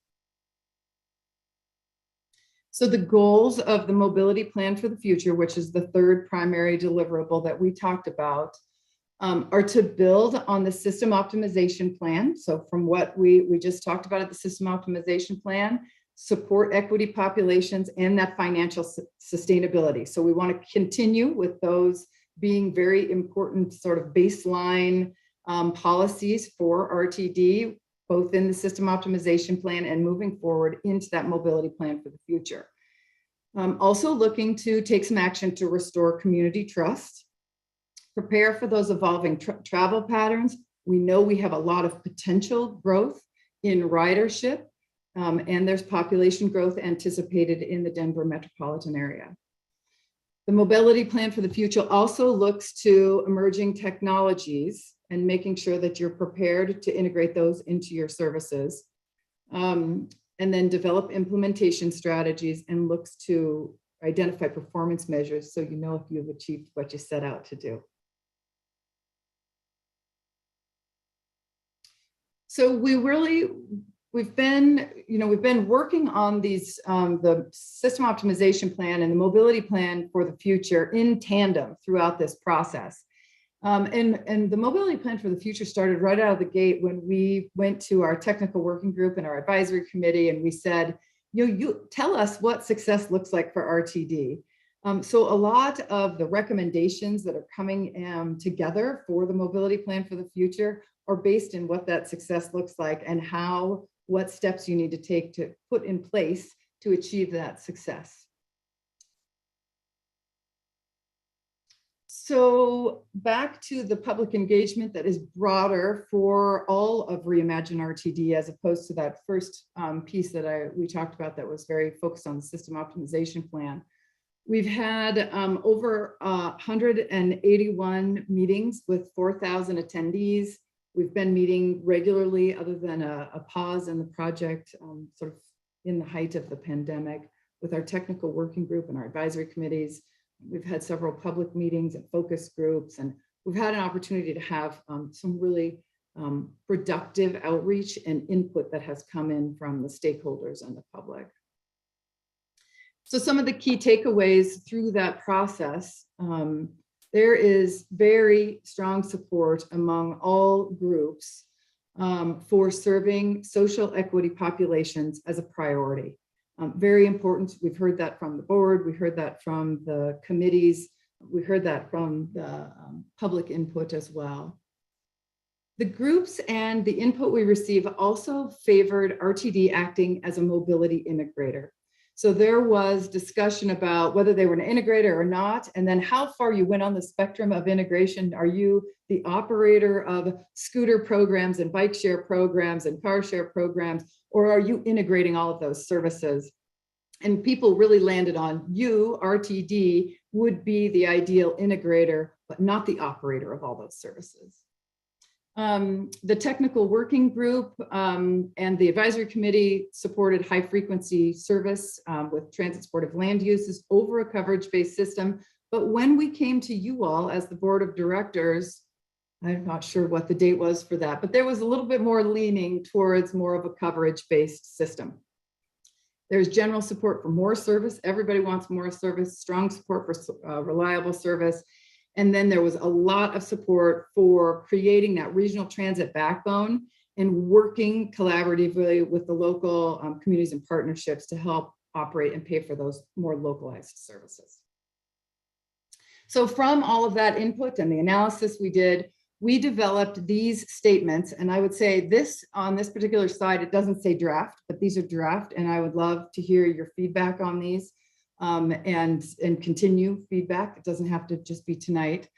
So the goals of the mobility plan for the future, which is the 3rd primary deliverable that we talked about, are to build on the system optimization plan. So from what we just talked about at the system optimization plan, support equity populations, and that financial sustainability. So we want to continue with those being very important sort of baseline policies for RTD, both in the system optimization plan and moving forward into that mobility plan for the future. Also looking to take some action to restore community trust, prepare for those evolving travel patterns. We know we have a lot of potential growth in ridership, and there's population growth anticipated in the Denver metropolitan area. The mobility plan for the future also looks to emerging technologies and making sure that you're prepared to integrate those into your services. And then develop implementation strategies and looks to identify performance measures so you know if you've achieved what you set out to do. So we've been working on these, the system optimization plan and the mobility plan for the future in tandem throughout this process. And the mobility plan for the future started right out of the gate when we went to our technical working group and our advisory committee, and we said, you tell us what success looks like for RTD. So a lot of the recommendations that are coming together for the mobility plan for the future are based in what that success looks like and what steps you need to take to put in place to achieve that success. So back to the public engagement that is broader for all of Reimagine RTD, as opposed to that first piece that we talked about that was very focused on the system optimization plan. We've had over 181 meetings with 4,000 attendees. We've been meeting regularly other than a pause in the project sort of in the height of the pandemic with our technical working group and our advisory committees. We've had several public meetings and focus groups, and we've had an opportunity to have some really productive outreach and input that has come in from the stakeholders and the public. So some of the key takeaways through that process, there is very strong support among all groups for serving social equity populations as a priority. Very important. We've heard that from the board. We heard that from the committees. We heard that from the public input as well. The groups and the input we receive also favored RTD acting as a mobility integrator. So there was discussion about whether they were an integrator or not, and then how far you went on the spectrum of integration. Are you the operator of scooter programs and bike share programs and car share programs, or are you integrating all of those services? And people really landed on you, RTD, would be the ideal integrator, but not the operator of all those services. The technical working group and the advisory committee supported high frequency service with transit supportive land uses over a coverage-based system. But when we came to you all as the board of directors, I'm not sure what the date was for that, but there was a little bit more leaning towards more of a coverage-based system. There's general support for more service. Everybody wants more service, strong support for reliable service. And then there was a lot of support for creating that regional transit backbone and working collaboratively with the local communities and partnerships to help operate and pay for those more localized services. So from all of that input and the analysis we did, we developed these statements. And I would say this on this particular slide, it doesn't say draft, but these are draft. And I would love to hear your feedback on these. And continue feedback. It doesn't have to just be tonight,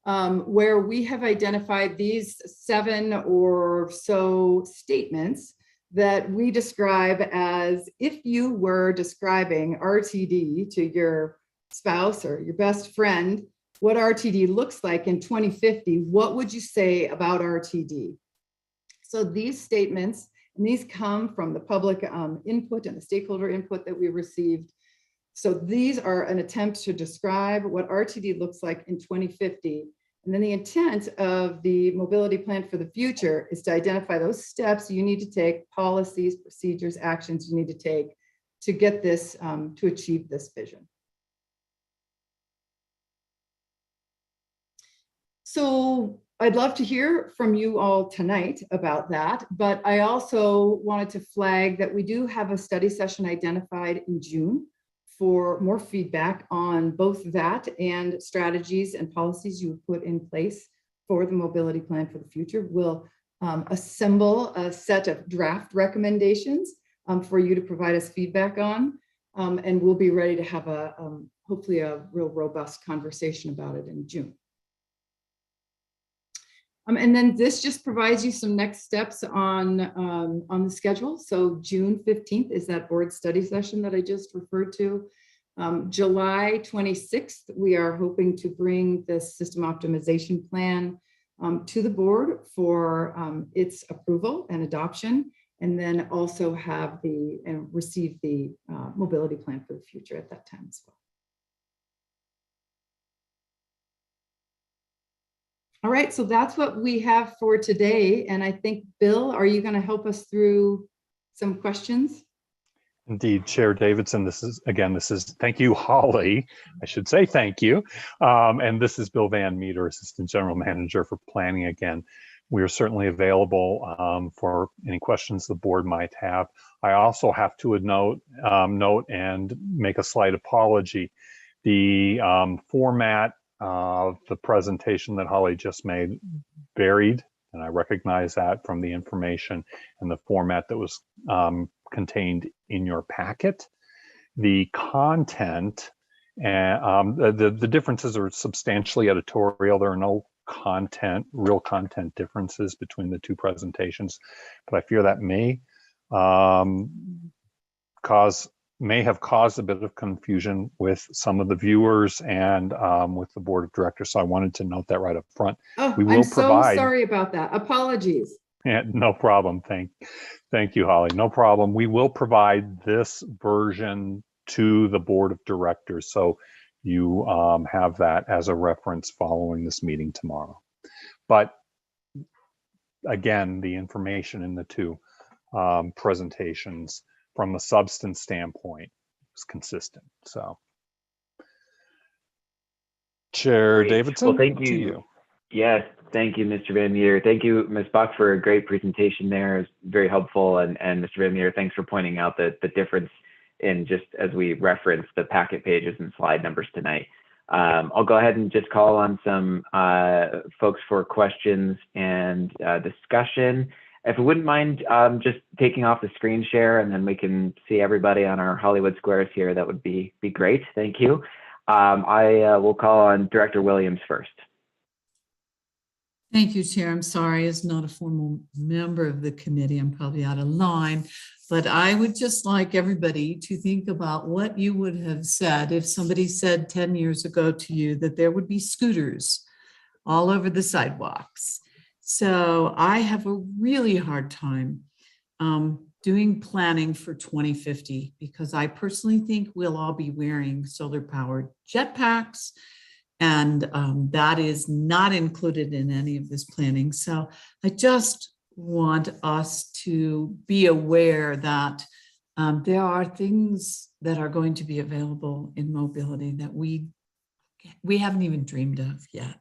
where we have identified these 7 or so statements that we describe as if you were describing RTD to your spouse or your best friend, what RTD looks like in 2050, what would you say about RTD? So these statements, and these come from the public input and the stakeholder input that we received. So these are an attempt to describe what RTD looks like in 2050. And then the intent of the mobility plan for the future is to identify those steps you need to take, policies, procedures, actions you need to take to get this, to achieve this vision. So I'd love to hear from you all tonight about that, but I also wanted to flag that we do have a study session identified in June for more feedback on both that and strategies and policies you would put in place for the mobility plan for the future. We'll assemble a set of draft recommendations for you to provide us feedback on, and we'll be ready to have hopefully a real robust conversation about it in June. And then this just provides you some next steps on the schedule. So June 15th is that board study session that I just referred to. July 26th, we are hoping to bring the system optimization plan to the board for its approval and adoption, and then also have receive the mobility plan for the future at that time as well. All right, so that's what we have for today. And I think, Bill, are you going to help us through some questions? Indeed, Chair Davidson, this is thank you, Holly. I should say thank you. And this is Bill Van Meter, Assistant General Manager for Planning again. We are certainly available for any questions the board might have. I also have to note and make a slight apology. The format of the presentation that Holly just made varied, and I recognize that from the information and the format that was contained in your packet. The content and the differences are substantially editorial. There are no real content differences between the two presentations, but I fear that may have caused a bit of confusion with some of the viewers and with the board of directors. So I wanted to note that right up front. Oh, I'm so sorry about that. Apologies. Yeah, no problem. Thank you, Holly. No problem. We will provide this version to the board of directors, so you have that as a reference following this meeting tomorrow. But again, the information in the two presentations from a substance standpoint is consistent. So, Chair Great. Davidson, well, thank to you. you. Yes, thank you, Mr. Van Meter. Thank you, Ms. Buck, for a great presentation there. It's very helpful. And Mr. Van Meter, thanks for pointing out the difference in just as we reference the packet pages and slide numbers tonight. I'll go ahead and just call on some folks for questions and discussion. If you wouldn't mind just taking off the screen share, and then we can see everybody on our Hollywood squares here, that would be great. Thank you. I will call on Director Williams first. Thank you, Chair. I'm sorry, as not a formal member of the committee, I'm probably out of line, but I would just like everybody to think about what you would have said if somebody said 10 years ago to you that there would be scooters all over the sidewalks. So I have a really hard time doing planning for 2050, because I personally think we'll all be wearing solar-powered jetpacks, and that is not included in any of this planning. So I just want us to be aware that there are things that are going to be available in mobility that we haven't even dreamed of yet.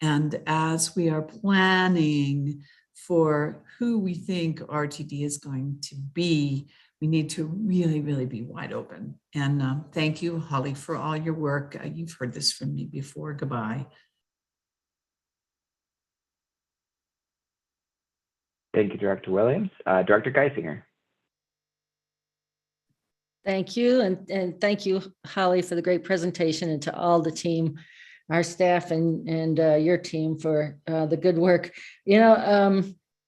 And as we are planning for who we think RTD is going to be, we need to really, really be wide open. And thank you, Holly, for all your work. You've heard this from me before. Goodbye. Thank you, Director Williams. Director Geisinger. Thank you. And thank you, Holly, for the great presentation, and to all the team, our staff and your team for the good work.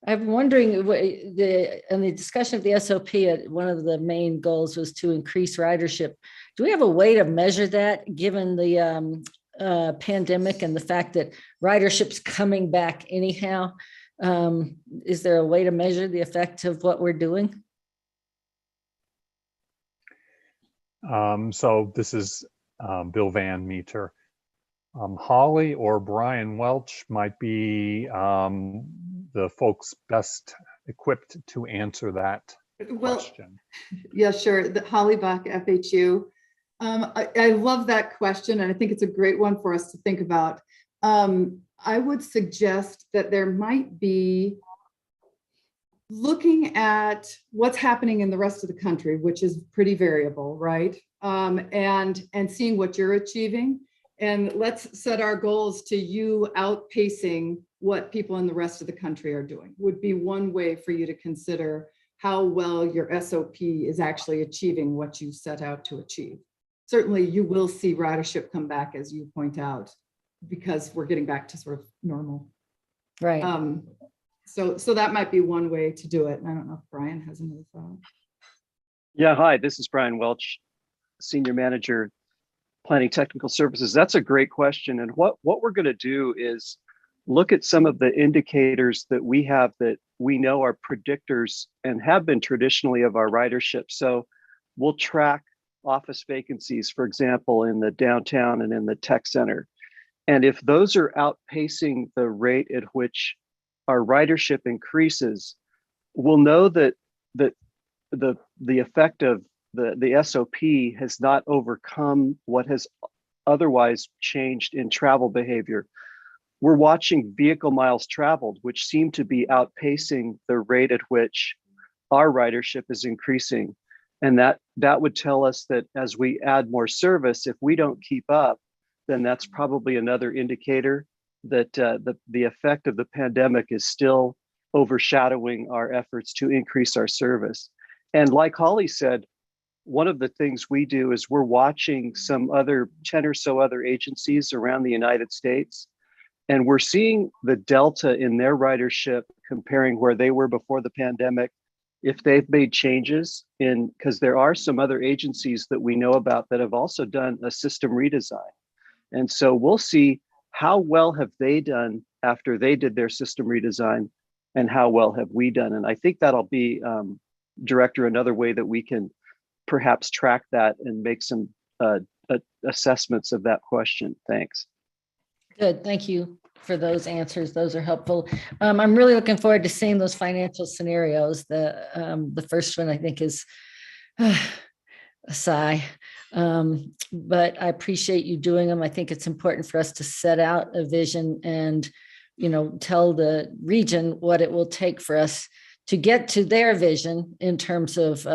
I'm wondering, in the discussion of the SOP, one of the main goals was to increase ridership. Do we have a way to measure that, given the pandemic and the fact that ridership's coming back anyhow? Is there a way to measure the effect of what we're doing? So this is Bill Van Meter. Holly or Brian Welch might be the folks best equipped to answer that question. Yeah, sure. Holly Bach, FHU. I love that question, and I think it's a great one for us to think about. I would suggest that there might be looking at what's happening in the rest of the country, which is pretty variable, right? And seeing what you're achieving. And let's set our goals to you outpacing what people in the rest of the country are doing, would be one way for you to consider how well your SOP is actually achieving what you set out to achieve. Certainly you will see ridership come back, as you point out, because we're getting back to sort of normal. Right. So that might be one way to do it. And I don't know if Brian has another thought. Yeah, hi, this is Brian Welch, Senior Manager, Planning Technical Services. That's a great question. And what we're going to do is look at some of the indicators that we have that we know are predictors and have been traditionally of our ridership. So we'll track office vacancies, for example, in the downtown and in the tech center. And if those are outpacing the rate at which our ridership increases, we'll know that the effect of the SOP has not overcome what has otherwise changed in travel behavior. We're watching vehicle miles traveled, which seem to be outpacing the rate at which our ridership is increasing. And that would tell us that as we add more service, if we don't keep up, then that's probably another indicator that the effect of the pandemic is still overshadowing our efforts to increase our service. And like Holly said, one of the things we do is we're watching some other 10 or so other agencies around the United States, and we're seeing the delta in their ridership comparing where they were before the pandemic, if they've made changes in, because there are some other agencies that we know about that have also done a system redesign. And so we'll see how well have they done after they did their system redesign and how well have we done. And I think that'll be, Director, another way that we can perhaps track that and make some assessments of that question. Thanks. Good, thank you for those answers. Those are helpful. I'm really looking forward to seeing those financial scenarios. The first one I think is a sigh, but I appreciate you doing them. I think it's important for us to set out a vision and, tell the region what it will take for us to get to their vision in terms of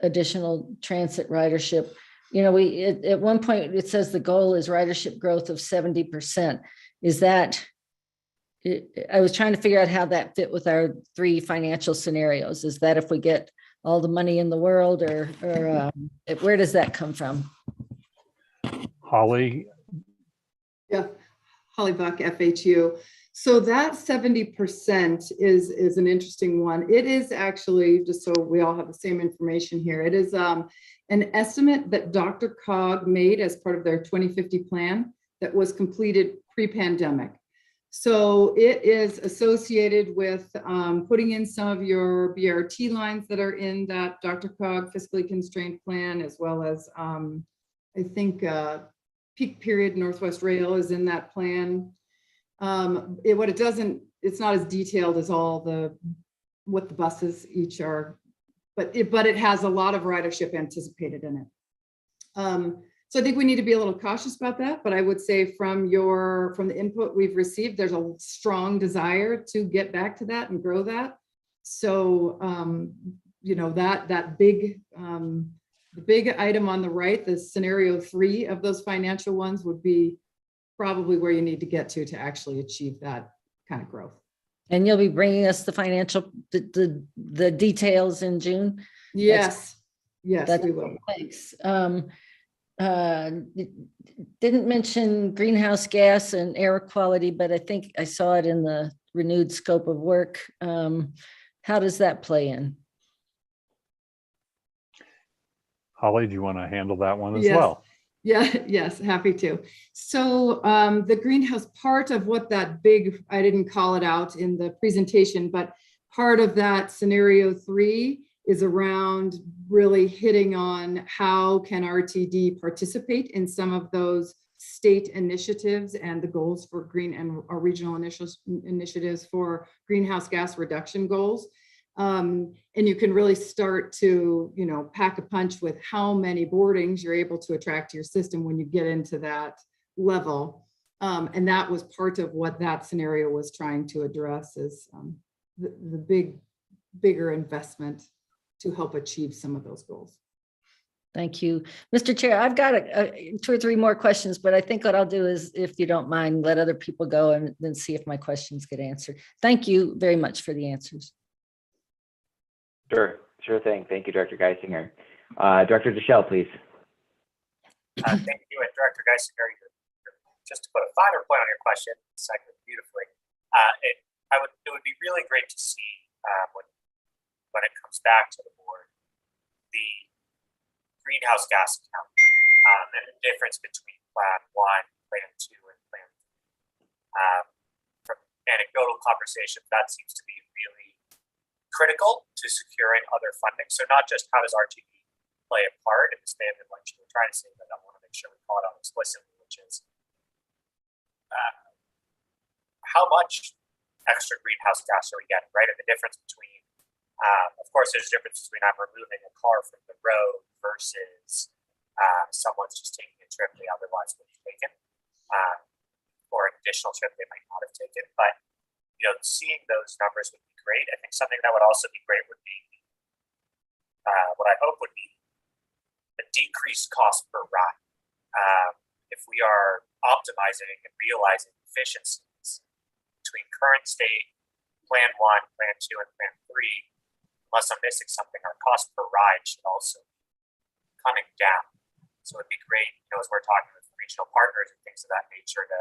additional transit ridership. At one point it says the goal is ridership growth of 70%. Is that, I was trying to figure out how that fit with our 3 financial scenarios. Is that if we get all the money in the world, or where does that come from? Holly? Yeah, Holly Buck, FHU. So that 70% is an interesting one. It is actually, just so we all have the same information here, it is an estimate that DRCOG made as part of their 2050 plan that was completed pre-pandemic. So it is associated with putting in some of your BRT lines that are in that DRCOG fiscally constrained plan, as well as I think peak period Northwest Rail is in that plan. What it doesn't, it's not as detailed as all what the buses each are, but it has a lot of ridership anticipated in it. So I think we need to be a little cautious about that, but I would say from the input we've received, there's a strong desire to get back to that and grow that. So, the big item on the right, the scenario 3 of those financial ones would be probably where you need to get to actually achieve that kind of growth. And you'll be bringing us the financial, the details in June? Yes, yes, we will. Thanks. Didn't mention greenhouse gas and air quality, but I think I saw it in the renewed scope of work. How does that play in? Holly, do you want to handle that one as yes. well? Yeah, yes, happy to. So the greenhouse part of what that big, I didn't call it out in the presentation, but part of that scenario 3 is around really hitting on how can RTD participate in some of those state initiatives and the goals for green and our regional initiatives for greenhouse gas reduction goals. And you can really start to, pack a punch with how many boardings you're able to attract to your system when you get into that level. And that was part of what that scenario was trying to address, is the bigger investment to help achieve some of those goals. Thank you. Mr. Chair, I've got 2 or 3 more questions, but I think what I'll do is, if you don't mind, let other people go and then see if my questions get answered. Thank you very much for the answers. Sure thing. Thank you, Director Geisinger. Director Deschel, please. Thank you, and Director Geisinger, just to put a finer point on your question, segment beautifully. It would be really great to see when it comes back to the board, the greenhouse gas account and the difference between Plan 1, Plan 2, and Plan 3. From anecdotal conversations, that seems to be really critical to securing other funding. So not just how does RTD play a part in the statement, like you were trying to say, but I want to make sure we call it out explicitly, which is how much extra greenhouse gas are we getting, right? And the difference between, of course, there's a difference between I'm removing a car from the road versus someone's just taking a trip they otherwise would have taken, or an additional trip they might not have taken. But seeing those numbers would be great. I think something that would also be great would be what I hope would be a decreased cost per ride. If we are optimizing and realizing efficiencies between current state, Plan 1, Plan 2, and Plan 3, unless I'm missing something, our cost per ride should also be coming down. So it'd be great, as we're talking with regional partners and things of that nature, to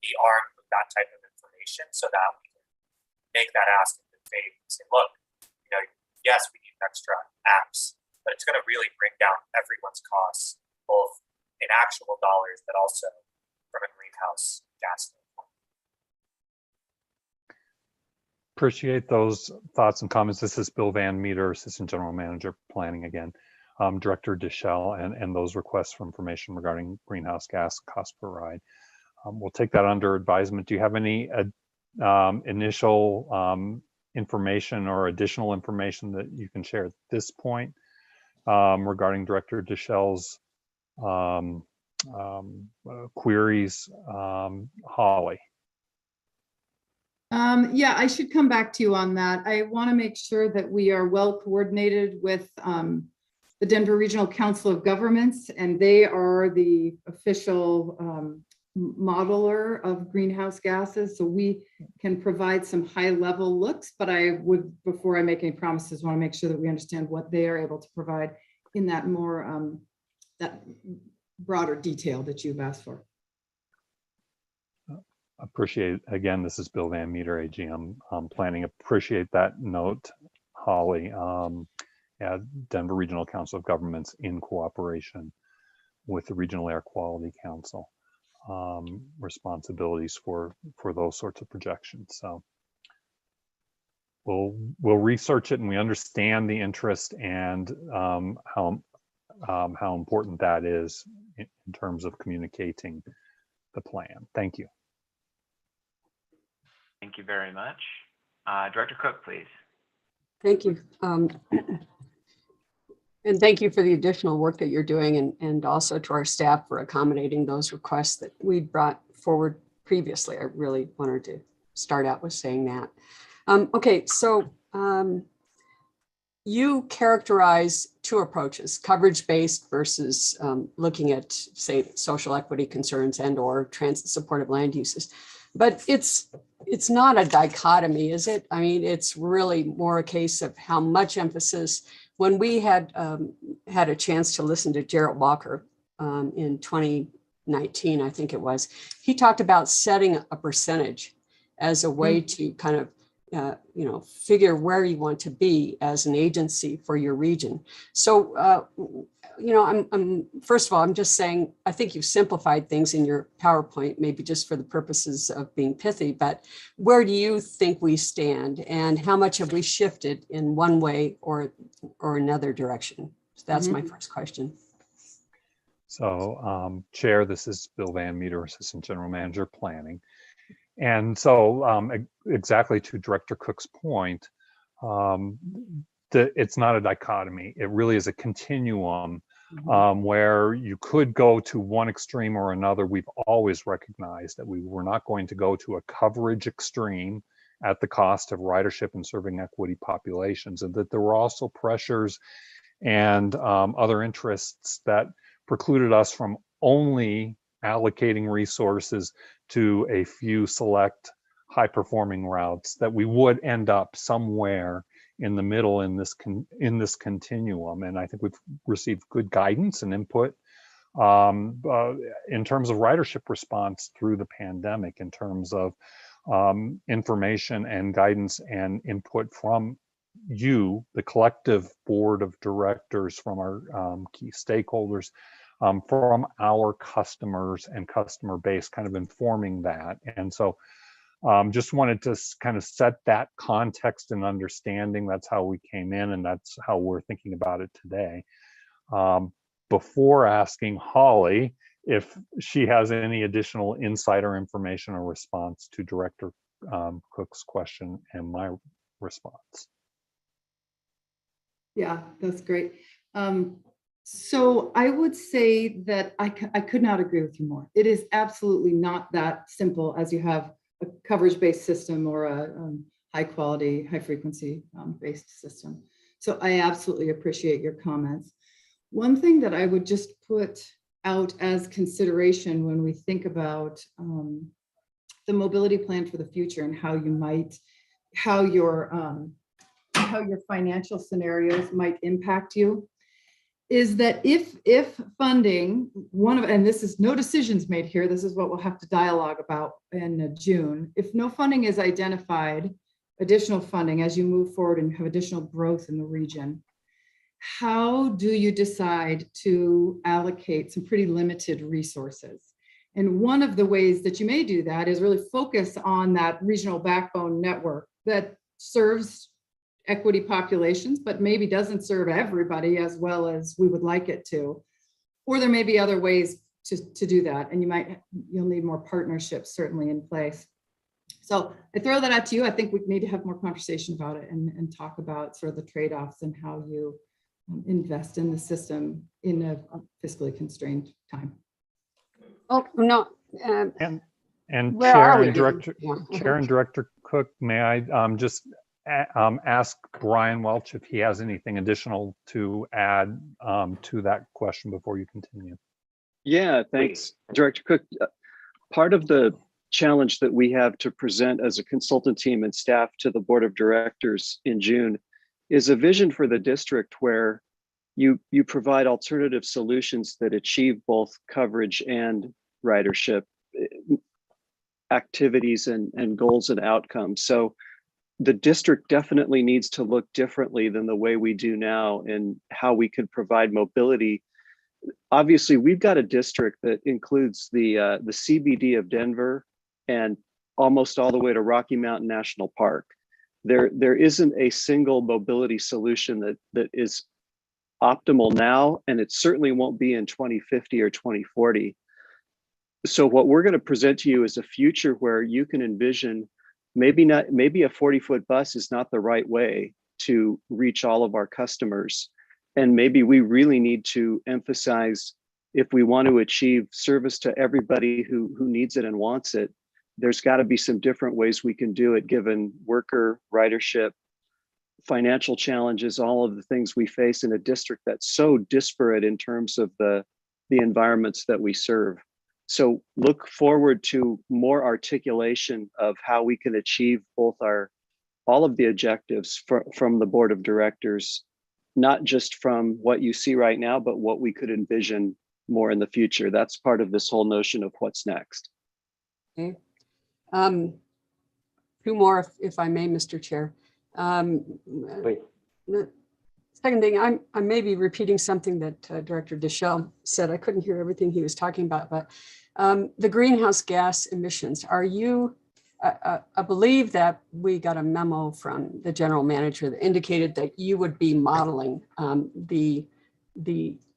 be armed with that type of information so that we can make that ask in good faith and say, look, yes, we need extra apps, but it's going to really bring down everyone's costs, both in actual dollars, but also from a greenhouse gas standpoint. Appreciate those thoughts and comments. This is Bill Van Meter, Assistant General Manager, Planning again. Director Deschel, and those requests for information regarding greenhouse gas cost per ride. We'll take that under advisement. Do you have any initial information or additional information that you can share at this point regarding Director Deschel's queries? Holly. Yeah, I should come back to you on that. I want to make sure that we are well coordinated with the Denver Regional Council of Governments, and they are the official modeler of greenhouse gases. So we can provide some high level looks, but I would, before I make any promises, want to make sure that we understand what they are able to provide in that more, that broader detail that you've asked for. Appreciate, again, this is Bill Van Meter, AGM Planning. Appreciate that note, Holly. Denver Regional Council of Governments in cooperation with the Regional Air Quality Council, responsibilities for those sorts of projections. So we'll research it, and we understand the interest and how important that is in terms of communicating the plan. Thank you. Thank you very much. Director Cook, please. Thank you. And thank you for the additional work that you're doing, and also to our staff for accommodating those requests that we brought forward previously. I really wanted to start out with saying that. Okay, so you characterize 2 approaches, coverage-based versus looking at, say, social equity concerns and or transit supportive land uses. But it's not a dichotomy, is it? I mean, it's really more a case of how much emphasis. When we had had a chance to listen to Gerald Walker in 2019, I think it was, he talked about setting a percentage as a way to kind of figure where you want to be as an agency for your region. So, I'm first of all, I'm just saying, I think you've simplified things in your PowerPoint, maybe just for the purposes of being pithy, but where do you think we stand, and how much have we shifted in one way or another direction? So that's my first question. So, Chair, this is Bill Van Meter, Assistant General Manager, Planning. And so exactly to Director Cook's point, it's not a dichotomy. It really is a continuum where you could go to one extreme or another. We've always recognized that we were not going to go to a coverage extreme at the cost of ridership and serving equity populations, and that there were also pressures and other interests that precluded us from only allocating resources to a few select high-performing routes, that we would end up somewhere in the middle in this continuum. And I think we've received good guidance and input in terms of ridership response through the pandemic, in terms of information and guidance and input from you, the collective board of directors, from our key stakeholders, from our customers and customer base, kind of informing that. And so just wanted to kind of set that context and understanding. That's how we came in, and that's how we're thinking about it today. Before asking Holly if she has any additional insider information or response to Director Cook's question and my response. Yeah, that's great. So I would say that I could not agree with you more. It is absolutely not that simple as you have a coverage-based system or a high quality, high frequency based system. So I absolutely appreciate your comments. One thing that I would just put out as consideration when we think about the mobility plan for the future and how your financial scenarios might impact you, is that if funding, and this is no decisions made here, this is what we'll have to dialogue about in June. If no funding is identified, additional funding as you move forward and have additional growth in the region, how do you decide to allocate some pretty limited resources? And one of the ways that you may do that is really focus on that regional backbone network that serves equity populations, but maybe doesn't serve everybody as well as we would like it to. Or there may be other ways to do that, and you'll need more partnerships certainly in place. So I throw that out to you. I think we need to have more conversation about it and talk about sort of the trade-offs and how you invest in the system in a fiscally constrained time. Oh, no. And where Chair are we? and Director, Yeah. Chair and Director Cook, may I just ask Brian Welch if he has anything additional to add to that question before you continue? Yeah, thanks, Director Cook. Part of the challenge that we have to present as a consultant team and staff to the Board of Directors in June is a vision for the district where you provide alternative solutions that achieve both coverage and ridership activities and goals and outcomes. So the district definitely needs to look differently than the way we do now in how we can provide mobility. Obviously, we've got a district that includes the CBD of Denver and almost all the way to Rocky Mountain National Park. There isn't a single mobility solution that is optimal now, and it certainly won't be in 2050 or 2040. So what we're going to present to you is a future where you can envision maybe a 40-foot bus is not the right way to reach all of our customers. And maybe we really need to emphasize, if we want to achieve service to everybody who needs it and wants it, there's got to be some different ways we can do it, given worker ridership, financial challenges, all of the things we face in a district that's so disparate in terms of the environments that we serve. So look forward to more articulation of how we can achieve both all of the objectives from the Board of Directors, not just from what you see right now, but what we could envision more in the future. That's part of this whole notion of what's next. Okay. Two more, if I may, Mr. Chair. Wait. The second thing, I may be repeating something that Director Deschel said. I couldn't hear everything he was talking about, but the greenhouse gas emissions, I believe that we got a memo from the general manager that indicated that you would be modeling the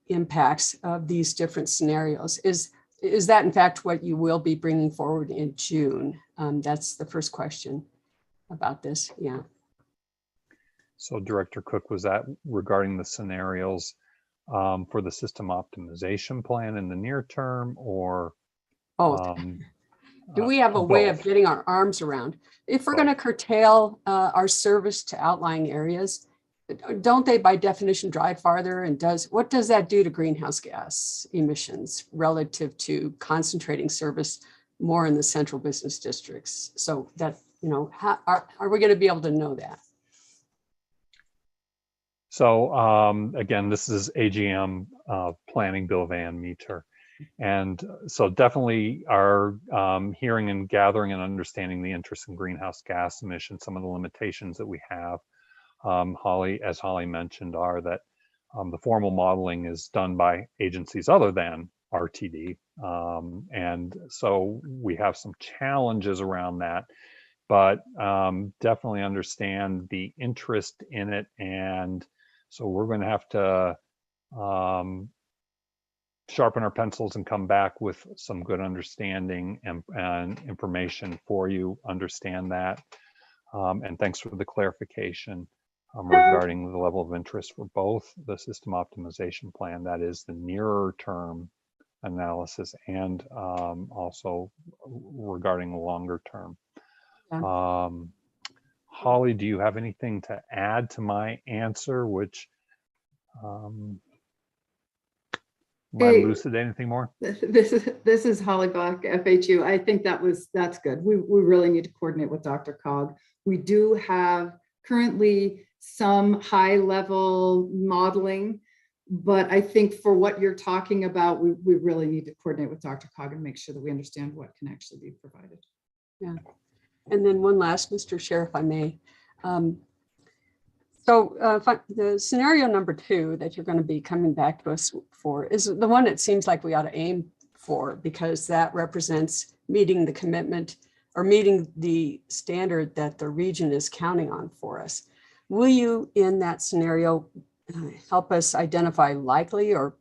impacts of these different scenarios. Is that in fact what you will be bringing forward in June? That's the first question about this. Yeah. So Director Cook, was that regarding the scenarios for the system optimization plan in the near term, or Both. Do we have a way of both? getting our arms around? If we're going to curtail our service to outlying areas, don't they by definition drive farther? And what does that do to greenhouse gas emissions relative to concentrating service more in the central business districts? So that, how are we going to be able to know that? So again, this is AGM planning Bill Van Meter. And so definitely our hearing and gathering and understanding the interest in greenhouse gas emissions, some of the limitations that we have, as Holly mentioned, are that the formal modeling is done by agencies other than RTD. And so we have some challenges around that, but definitely understand the interest in it. And so we're going to have to sharpen our pencils and come back with some good understanding and information for you, understand that. And thanks for the clarification regarding the level of interest for both the system optimization plan, that is the nearer term analysis, and also regarding the longer term. Holly, do you have anything to add to my answer, which am I elucidate anything more? This is Holly Bach, FHU. I think that's good. We really need to coordinate with Dr. Cog. We do have currently some high level modeling, but I think for what you're talking about, we really need to coordinate with Dr. Cog and make sure that we understand what can actually be provided. Yeah. And then one last, Mr. Chair, if I may. The scenario number 2 that you're going to be coming back to us for is the one it seems like we ought to aim for, because that represents meeting the commitment or meeting the standard that the region is counting on for us. Will you, in that scenario, help us identify likely or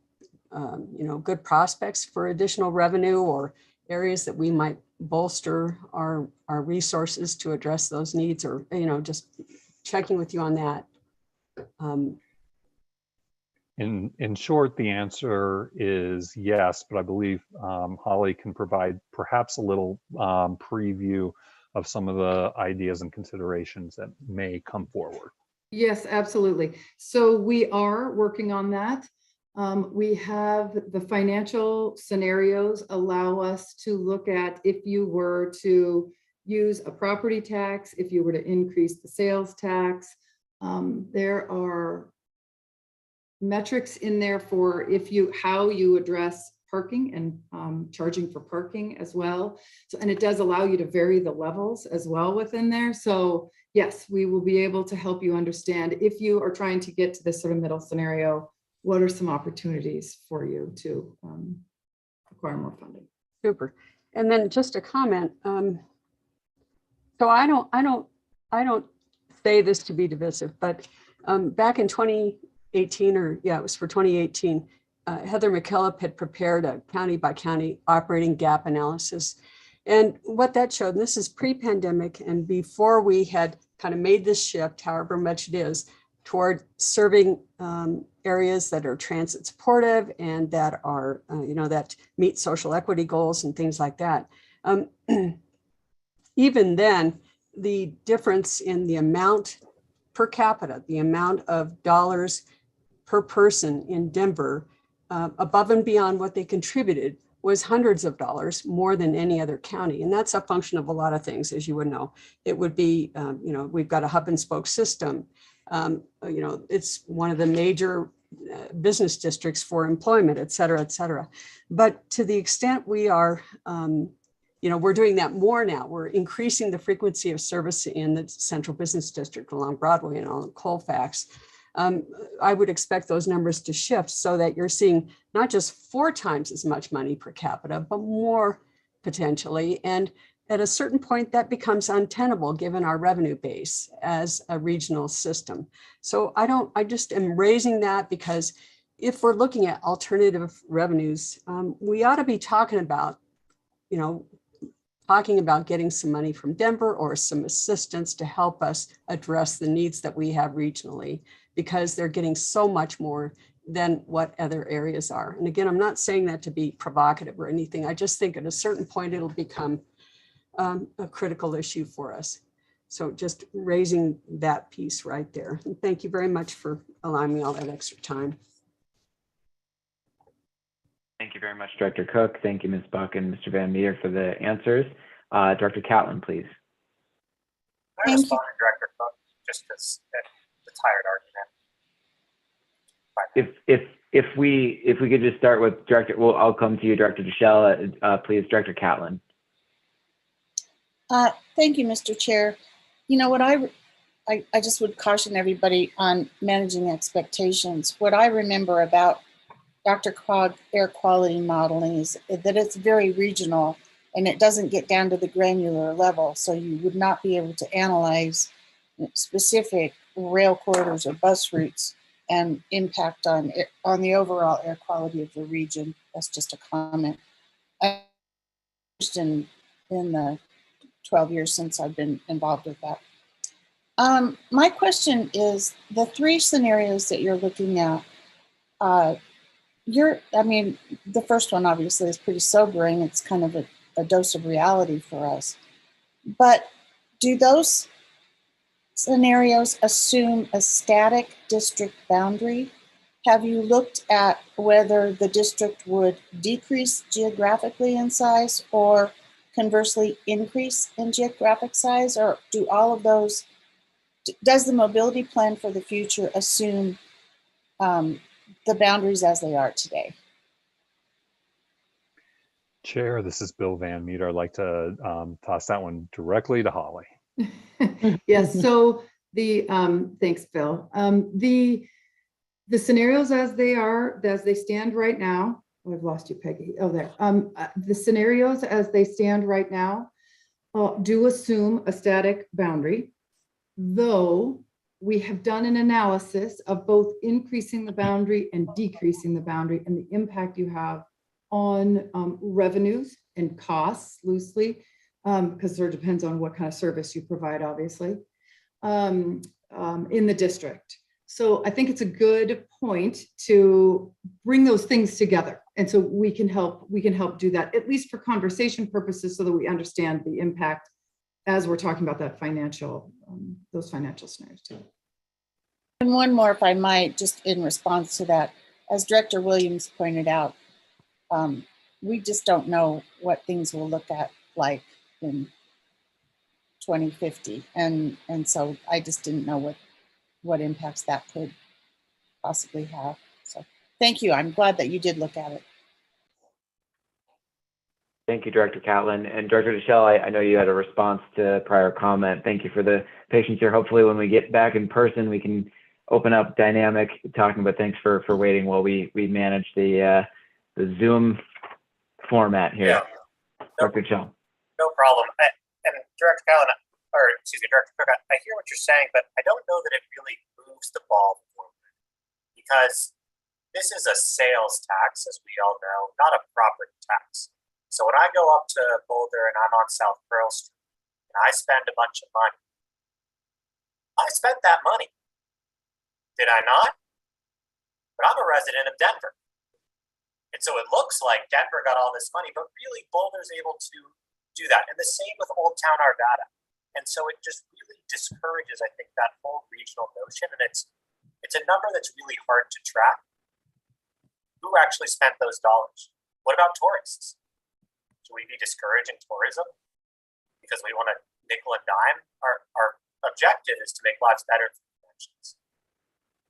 good prospects for additional revenue, or areas that we might bolster our resources to address those needs, or just checking with you on that? In short, the answer is yes, but I believe Holly can provide perhaps a little preview of some of the ideas and considerations that may come forward. Yes, absolutely. So we are working on that. We have the financial scenarios allow us to look at if you were to use a property tax, if you were to increase the sales tax. There are metrics in there for how you address parking and charging for parking as well. So, and it does allow you to vary the levels as well within there. So yes, we will be able to help you understand if you are trying to get to this sort of middle scenario, what are some opportunities for you to acquire more funding. Super. And then just a comment. So I don't say this to be divisive, but back in 2018, it was for 2018, Heather McKillop had prepared a county by county operating gap analysis. And what that showed, and this is pre-pandemic and before we had kind of made this shift, however much it is, toward serving areas that are transit supportive and that are, that meet social equity goals and things like that. Even then, the difference in the amount per capita, the amount of dollars per person in Denver, above and beyond what they contributed, was hundreds of dollars more than any other county. And that's a function of a lot of things, as you would know. It would be, we've got a hub and spoke system. It's one of the major business districts for employment, et cetera, et cetera. But to the extent we are, we're doing that more now. We're increasing the frequency of service in the central business district along Broadway and on Colfax. I would expect those numbers to shift so that you're seeing not just 4 times as much money per capita, but more potentially. And at a certain point, that becomes untenable given our revenue base as a regional system. So I just am raising that because if we're looking at alternative revenues, we ought to be talking about, getting some money from Denver or some assistance to help us address the needs that we have regionally, because they're getting so much more than what other areas are. And again, I'm not saying that to be provocative or anything. I just think at a certain point it'll become a critical issue for us. So just raising that piece right there. And thank you very much for allowing me all that extra time. Thank you very much, Director Cook. Thank you, Ms. Buck and Mr. Van Meter for the answers. Director Catlin, please. I respond to Director Cook just because it's a tired argument. If we could just start with Director, well, I'll come to you, Director Deschelle. Please, Director Catlin. Thank you, Mr. Chair. You know what, I just would caution everybody on managing expectations. What I remember about Dr. Krog air quality modeling is that it's very regional and it doesn't get down to the granular level. So you would not be able to analyze specific rail corridors or bus routes and impact on the overall air quality of the region. That's just a comment. In the 12 years since I've been involved with that. My question is, the three scenarios that you're looking at, the first one obviously is pretty sobering. It's kind of a dose of reality for us. But do those scenarios assume a static district boundary? Have you looked at whether the district would decrease geographically in size or conversely increase in geographic size, or do all of those, does the mobility plan for the future assume the boundaries as they are today? Chair, this is Bill Van Meter. I'd like to toss that one directly to Holly. Yes, so thanks, Bill. The scenarios as they stand right now, oh, I've lost you, Peggy. Oh, there. The scenarios as they stand right now do assume a static boundary, though we have done an analysis of both increasing the boundary and decreasing the boundary and the impact you have on revenues and costs loosely, because there depends on what kind of service you provide, obviously, in the district. So I think it's a good point to bring those things together. And so we can help do that, at least for conversation purposes, so that we understand the impact as we're talking about that those financial scenarios too. And one more, if I might, just in response to that, as Director Williams pointed out, we just don't know what things will look like in 2050. And so I just didn't know what impacts that could possibly have. So thank you. I'm glad that you did look at it. Thank you, Director Catlin. And Director Deschelle, I know you had a response to prior comment. Thank you for the patience here. Hopefully when we get back in person, we can open up dynamic talking, but thanks for waiting while we manage the Zoom format here. Yeah. Dr. Deschelle. No problem. And Director Catlin, or excuse me, Director Cook, I hear what you're saying, but I don't know that it really moves the ball forward, because this is a sales tax, as we all know, not a property tax. So when I go up to Boulder and I'm on South Pearl Street and I spend a bunch of money, I spent that money. Did I not? But I'm a resident of Denver. And so it looks like Denver got all this money, but really Boulder's able to do that. And the same with Old Town Arvada. And so it just really discourages, I think, that whole regional notion. And it's a number that's really hard to track. Who actually spent those dollars? What about tourists? Should we be discouraging tourism because we want to nickel and dime? Our objective is to make lives better through conventions.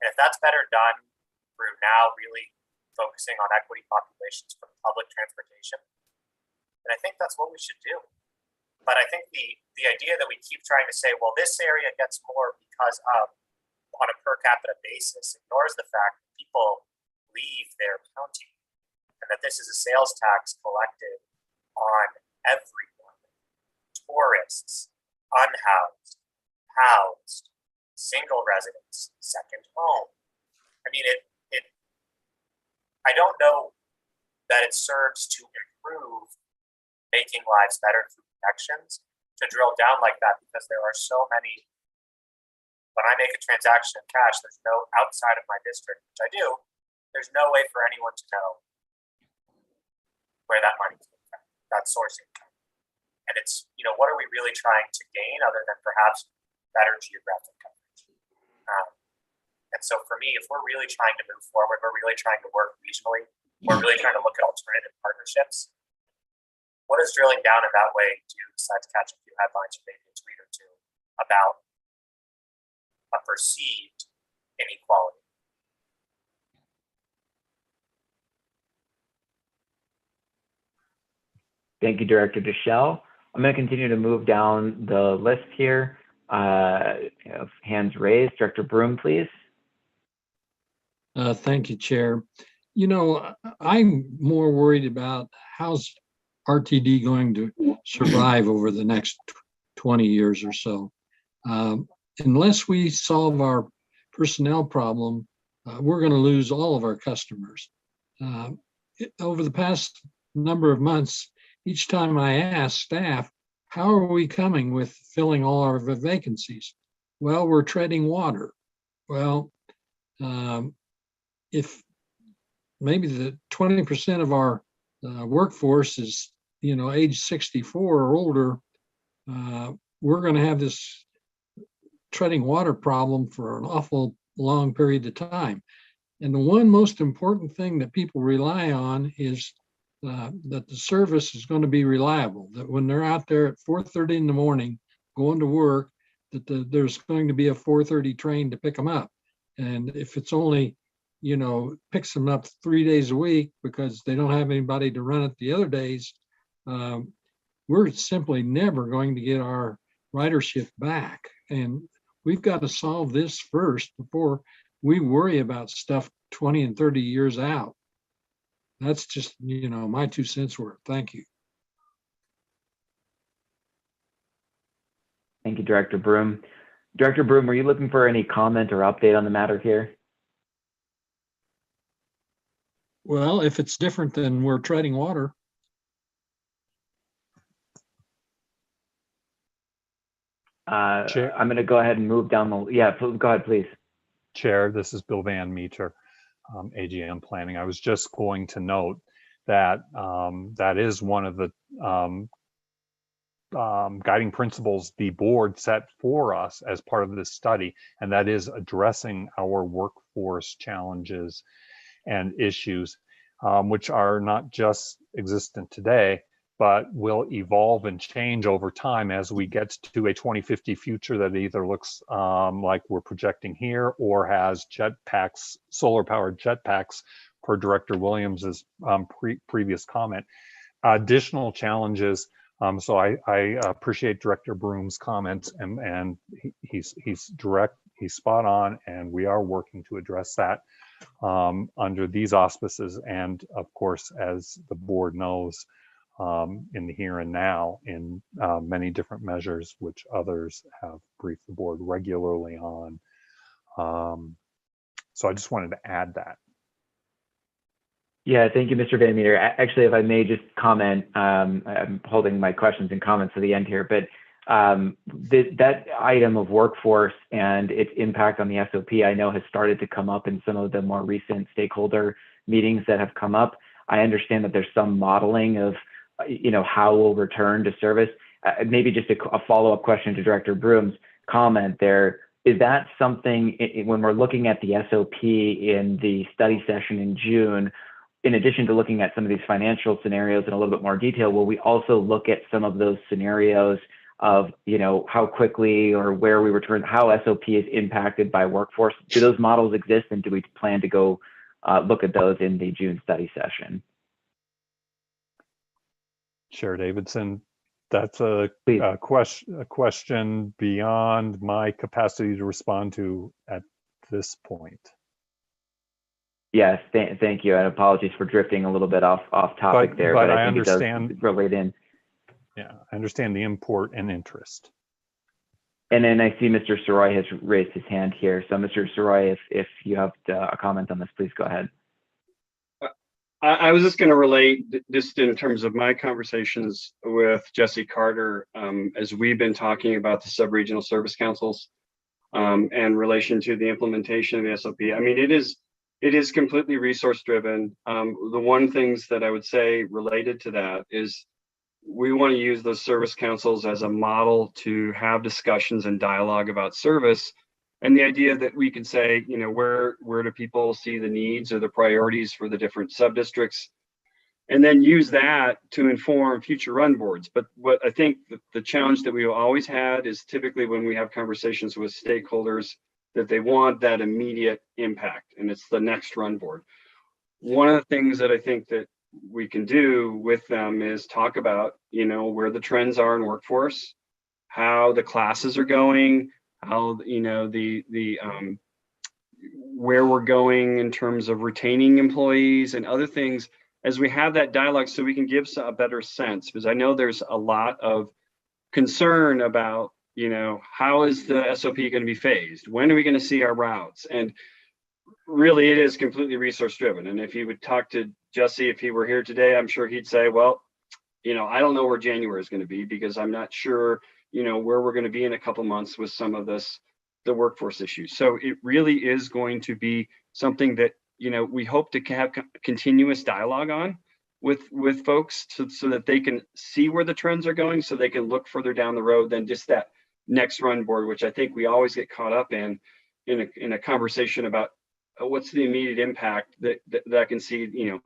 And if that's better done through now really focusing on equity populations from public transportation, then I think that's what we should do. But I think the idea that we keep trying to say, well, this area gets more because of on a per capita basis ignores the fact that people leave their county and that this is a sales tax collected on everyone: tourists, unhoused, housed, single residents, second home. I mean, I don't know that it serves to improve making lives better through connections to drill down like that, because there are so many. When I make a transaction in cash, there's no outside of my district, which I do. there's no way for anyone to know where that money came from, that sourcing. And it's, what are we really trying to gain other than perhaps better geographic coverage? And so for me, if we're really trying to move forward, we're really trying to work regionally, we're really trying to look at alternative partnerships. What does drilling down in that way do besides catch a few headlines or maybe a tweet or two about a perceived inequality? Thank you, Director Deschel. I'm going to continue to move down the list here. Hands raised. Director Broom, please. Thank you, Chair. I'm more worried about how's RTD going to survive over the next 20 years or so. Unless we solve our personnel problem, we're going to lose all of our customers. Over the past number of months, each time I ask staff, how are we coming with filling all our vacancies? Well, we're treading water. Well, if maybe the 20% of our workforce is, age 64 or older, we're going to have this treading water problem for an awful long period of time. And the one most important thing that people rely on is that the service is going to be reliable, that when they're out there at 4:30 in the morning going to work, that there's going to be a 4:30 train to pick them up. And if it's only, picks them up 3 days a week because they don't have anybody to run it the other days, we're simply never going to get our ridership back. And we've got to solve this first before we worry about stuff 20 and 30 years out. That's just, my 2 cents worth. Thank you. Thank you, Director Broom. Director Broom, are you looking for any comment or update on the matter here? Well, if it's different than we're treading water. I'm going to go ahead and move down the, go ahead, please. Chair, this is Bill Van Meter, AGM Planning. I was just going to note that that is one of the guiding principles the board set for us as part of this study, and that is addressing our workforce challenges and issues, which are not just existent today, but will evolve and change over time as we get to a 2050 future that either looks like we're projecting here or has jetpacks, solar-powered jetpacks, per Director Williams's previous comment. Additional challenges. So I appreciate Director Broom's comments, and he's direct, he's spot on, and we are working to address that under these auspices, and of course, as the board knows, in the here and now in many different measures, which others have briefed the board regularly on. So I just wanted to add that. Yeah, thank you, Mr. Van Meter. Actually, if I may just comment, I'm holding my questions and comments to the end here, but that item of workforce and its impact on the SOP, I know has started to come up in some of the more recent stakeholder meetings that have come up. I understand that there's some modeling of how we'll return to service. Maybe just a follow-up question to Director Broom's comment there. Is that something, when we're looking at the SOP in the study session in June, in addition to looking at some of these financial scenarios in a little bit more detail, will we also look at some of those scenarios of, how quickly or where we return, how SOP is impacted by workforce? Do those models exist, and do we plan to go look at those in the June study session? Chair Davidson, that's a question beyond my capacity to respond to at this point. Yes, thank you, and apologies for drifting a little bit off topic there, but I think understand, it does relate in. Yeah, I understand the import and interest. And then I see Mr. Saroy has raised his hand here. So Mr. Saroy, if you have a comment on this, please go ahead. I was just going to relate, just in terms of my conversations with Jesse Carter, as we've been talking about the sub-regional service councils and relation to the implementation of the SOP. I mean, it is it is completely resource driven. The one things that I would say related to that is we want to use those service councils as a model to have discussions and dialogue about service. And the idea that we can say, you know, where do people see the needs or the priorities for the different sub-districts, and then use that to inform future run boards. But what I think the challenge that we've always had is typically when we have conversations with stakeholders that they want that immediate impact, and it's the next run board. One of the things that I think that we can do with them is talk about, you know, where the trends are in workforce, how the classes are going, how, you know, where we're going in terms of retaining employees and other things as we have that dialogue, so we can give a better sense, because I know there's a lot of concern about, you know, how is the SOP going to be phased? When are we going to see our routes? And really, it is completely resource driven. And if you would talk to Jesse, if he were here today, I'm sure he'd say, well, you know, I don't know where January is going to be, because I'm not sure, you know, where we're going to be in a couple months with some of the workforce issues. So it really is going to be something that, you know, we hope to have continuous dialogue on with folks so that they can see where the trends are going, so they can look further down the road than just that next run board, which I think we always get caught up in a conversation about what's the immediate impact that I can see, you know,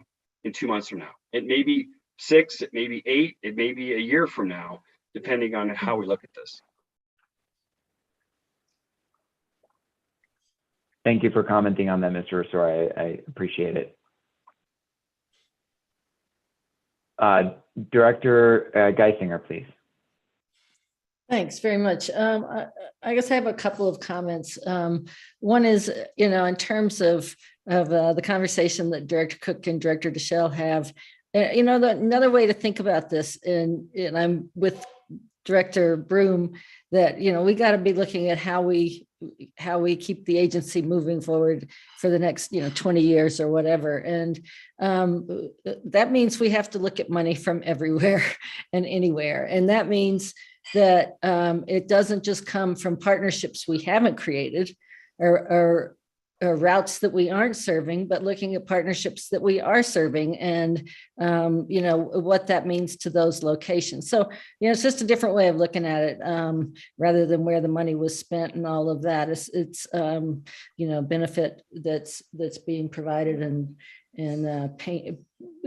in 2 months from now. It may be 6, it may be 8, it may be a year from now, depending on how we look at this. Thank you for commenting on that, Mr. Rosor. I appreciate it. Director Geisinger, please. Thanks very much. I guess I have a couple of comments. One is, you know, in terms of the conversation that Director Cook and Director Deschelle have, you know, another way to think about this, and I'm with Director Broom, that, you know, we got to be looking at how we keep the agency moving forward for the next, you know, 20 years or whatever. And that means we have to look at money from everywhere and anywhere. And that means that it doesn't just come from partnerships we haven't created or routes that we aren't serving, but looking at partnerships that we are serving, and you know, what that means to those locations. So, you know, it's just a different way of looking at it, rather than where the money was spent and all of that. It's you know, benefit that's being provided, and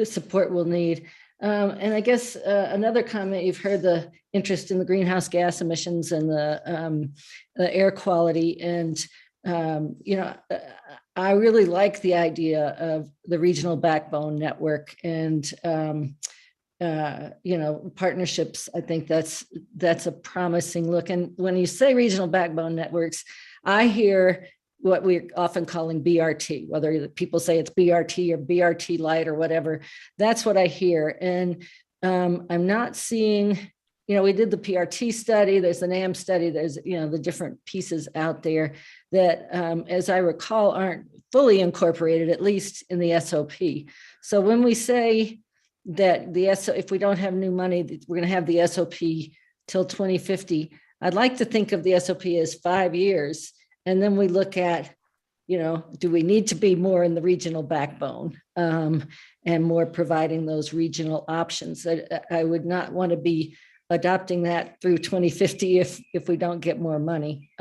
support we'll need. And I guess another comment, you've heard the interest in the greenhouse gas emissions and the air quality. And you know, I really like the idea of the regional backbone network and, you know, partnerships. I think that's a promising look. And when you say regional backbone networks, I hear what we're often calling BRT, whether people say it's BRT or BRT light or whatever. That's what I hear. And I'm not seeing, you know, we did the PRT study, there's an AM study, there's, you know, the different pieces out there that, as I recall, aren't fully incorporated, at least in the SOP. So when we say that if we don't have new money, we're going to have the SOP till 2050, I'd like to think of the SOP as 5 years. And then we look at, you know, do we need to be more in the regional backbone and more providing those regional options? I would not want to be adopting that through 2050 if we don't get more money.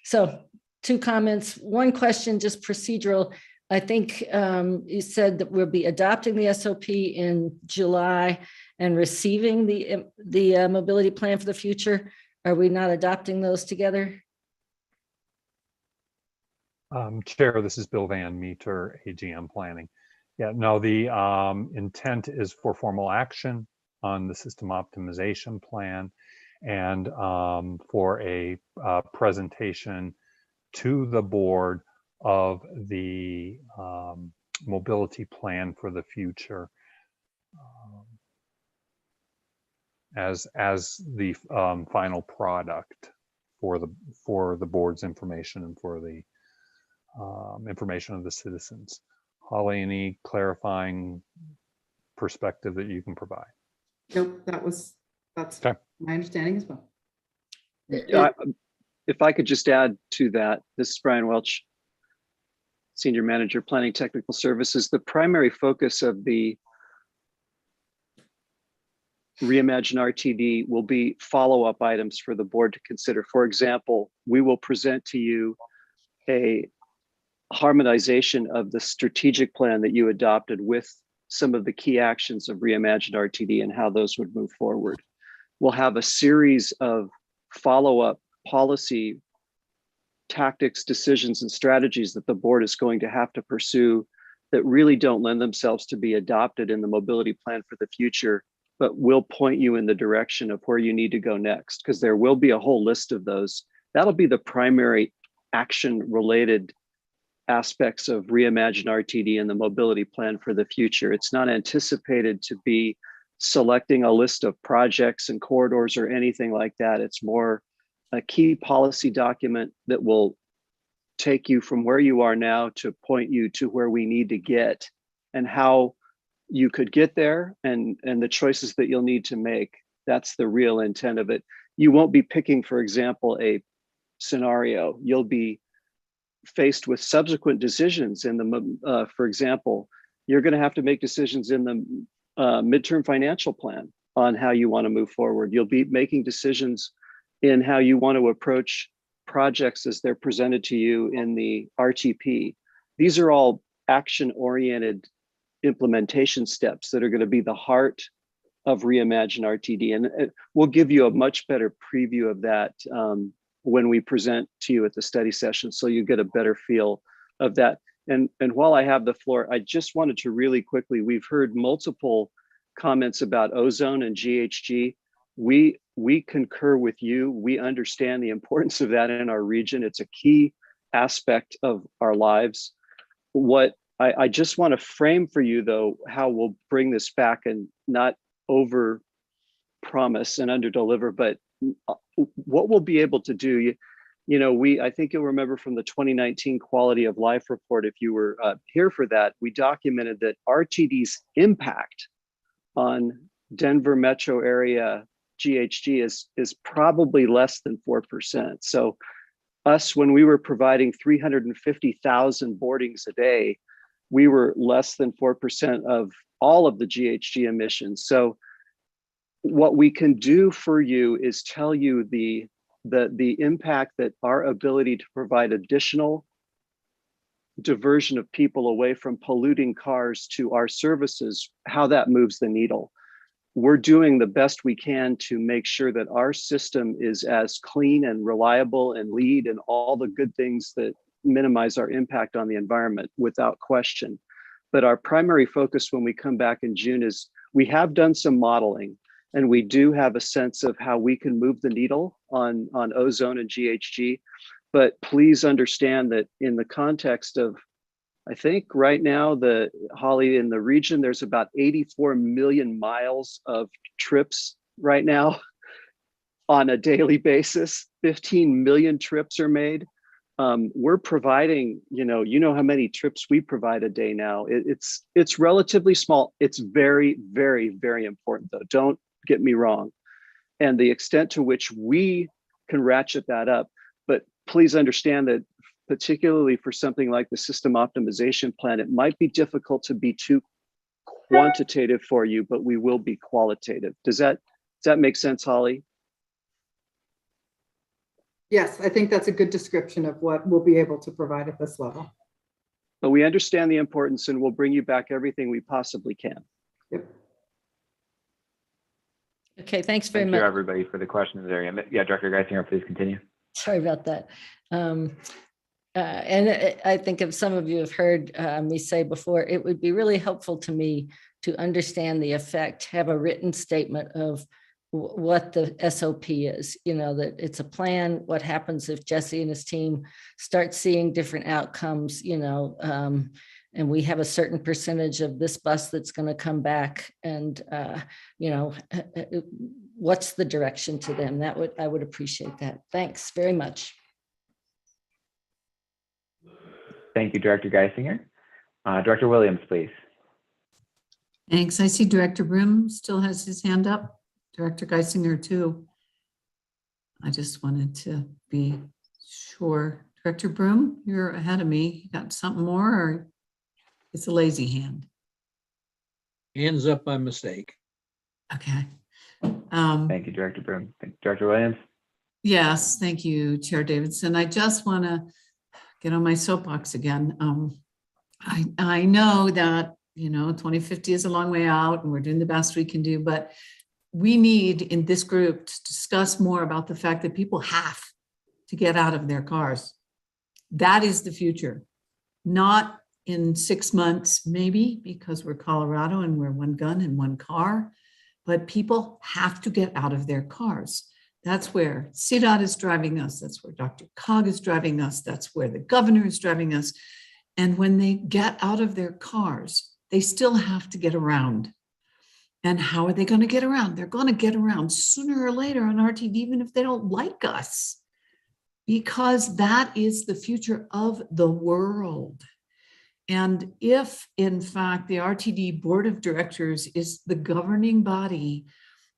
So 2 comments, 1 question, just procedural. I think you said that we'll be adopting the SOP in July and receiving the mobility plan for the future. Are we not adopting those together? Chair, this is Bill Van Meter, AGM Planning. Yeah, no, the intent is for formal action on the system optimization plan, and for a presentation to the board of the mobility plan for the future as the final product for the board's information and for the information of the citizens. Holly, any clarifying perspective that you can provide? Nope, that's okay. My understanding as well. If I could just add to that, this is Brian Welch. Senior Manager, Planning Technical Services. The primary focus of the Reimagine Rtd will be follow-up items for the board to consider. For example, we will present to you a harmonization of the strategic plan that you adopted with some of the key actions of Reimagine Rtd and how those would move forward. We'll have a series of follow-up policy tactics, decisions, and strategies that the board is going to have to pursue that really don't lend themselves to be adopted in the mobility plan for the future, but will point you in the direction of where you need to go next, because there will be a whole list of those. That'll be the primary action-related aspects of Reimagine Rtd and the mobility plan for the future. It's not anticipated to be selecting a list of projects and corridors or anything like that. It's more a key policy document that will take you from where you are now to point you to where we need to get and how you could get there and the choices that you'll need to make. That's the real intent of it. You won't be picking, for example, a scenario. You'll be faced with subsequent decisions in the, for example, you're going to have to make decisions in the midterm financial plan on how you want to move forward. You'll be making decisions in how you want to approach projects as they're presented to you in the RTP. These are all action-oriented implementation steps that are going to be the heart of Reimagine Rtd. And we'll give you a much better preview of that when we present to you at the study session, so you get a better feel of that. And while I have the floor, I just wanted to really quickly, we've heard multiple comments about Ozone and Ghg. We concur with you. We understand the importance of that in our region. It's a key aspect of our lives. What I just want to frame for you, though, how we'll bring this back and not over promise and under deliver, but what we'll be able to do. I think you'll remember from the 2019 Quality of Life report, if you were here for that, we documented that RTD's impact on Denver metro area GHG is probably less than 4%. So us, when we were providing 350,000 boardings a day, we were less than 4% of all of the GHG emissions. So what we can do for you is tell you the impact that our ability to provide additional diversion of people away from polluting cars to our services, how that moves the needle. We're doing the best we can to make sure that our system is as clean and reliable and lead and all the good things that minimize our impact on the environment, without question. But our primary focus when we come back in June is we have done some modeling, and we do have a sense of how we can move the needle on ozone and GHG. But please understand that in the context of, I think right now, Holly, in the region, there's about 84 million miles of trips right now on a daily basis. 15 million trips are made. We're providing, you know how many trips we provide a day now. It's relatively small. It's very, very, very important, though. Don't get me wrong. And the extent to which we can ratchet that up. But please understand that, particularly for something like the system optimization plan, it might be difficult to be too quantitative for you, but we will be qualitative. Does that make sense, Holly? Yes, I think that's a good description of what we'll be able to provide at this level. But we understand the importance, and we'll bring you back everything we possibly can. Yep. Okay, thanks very Thank much. you, everybody, for the questions there. Yeah, Director Geisinger, please continue. Sorry about that. And I think if some of you have heard me say before, it would be really helpful to me to understand the effect, have a written statement of what the SOP is, that it's a plan. What happens if Jesse and his team start seeing different outcomes, and we have a certain percentage of this bus that's going to come back, and what's the direction to them? I would appreciate that. Thanks very much. Thank you, Director Geisinger. Director Williams, please. Thanks. I see Director Brim still has his hand up. Director Geisinger too. I just wanted to be sure Director Broom, you're ahead of me. You got something more, or it's a lazy hand? Hands up by mistake. Okay. Thank you, Director Broom. Director Williams? Yes, thank you, Chair Davidson. I just want to get on my soapbox again. I know that, 2050 is a long way out and we're doing the best we can do, but we need in this group to discuss more about the fact that people have to get out of their cars. That is the future, not in 6 months, maybe, because we're Colorado and we're one gun and one car, but people have to get out of their cars. That's where CDOT is driving us. That's where Dr. Cog is driving us. That's where the governor is driving us. And when they get out of their cars, they still have to get around. And how are they going to get around? They're going to get around sooner or later on RTD, even if they don't like us, because that is the future of the world. And if, in fact, the RTD Board of Directors is the governing body,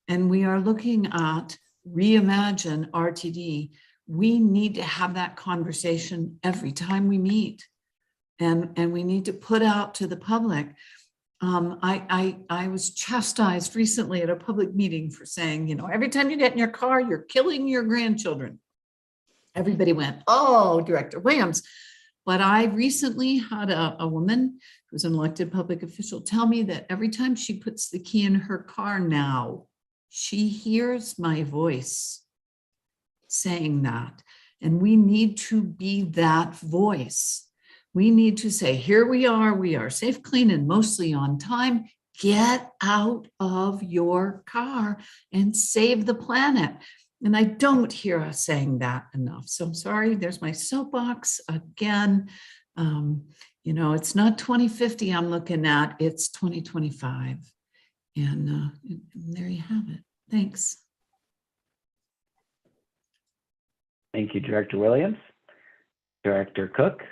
and we are looking at Reimagine Rtd, we need to have that conversation every time we meet. And we need to put out to the public. I was chastised recently at a public meeting for saying, every time you get in your car, you're killing your grandchildren. Everybody went, oh, Director Williams. But I recently had a woman who's an elected public official tell me that every time she puts the key in her car now, she hears my voice saying that. And we need to be that voice. We need to say, here we are safe, clean, and mostly on time. Get out of your car and save the planet. And I don't hear us saying that enough. So I'm sorry, there's my soapbox again. It's not 2050 I'm looking at, it's 2025. And there you have it. Thanks. Thank you, Director Williams. Director Cook?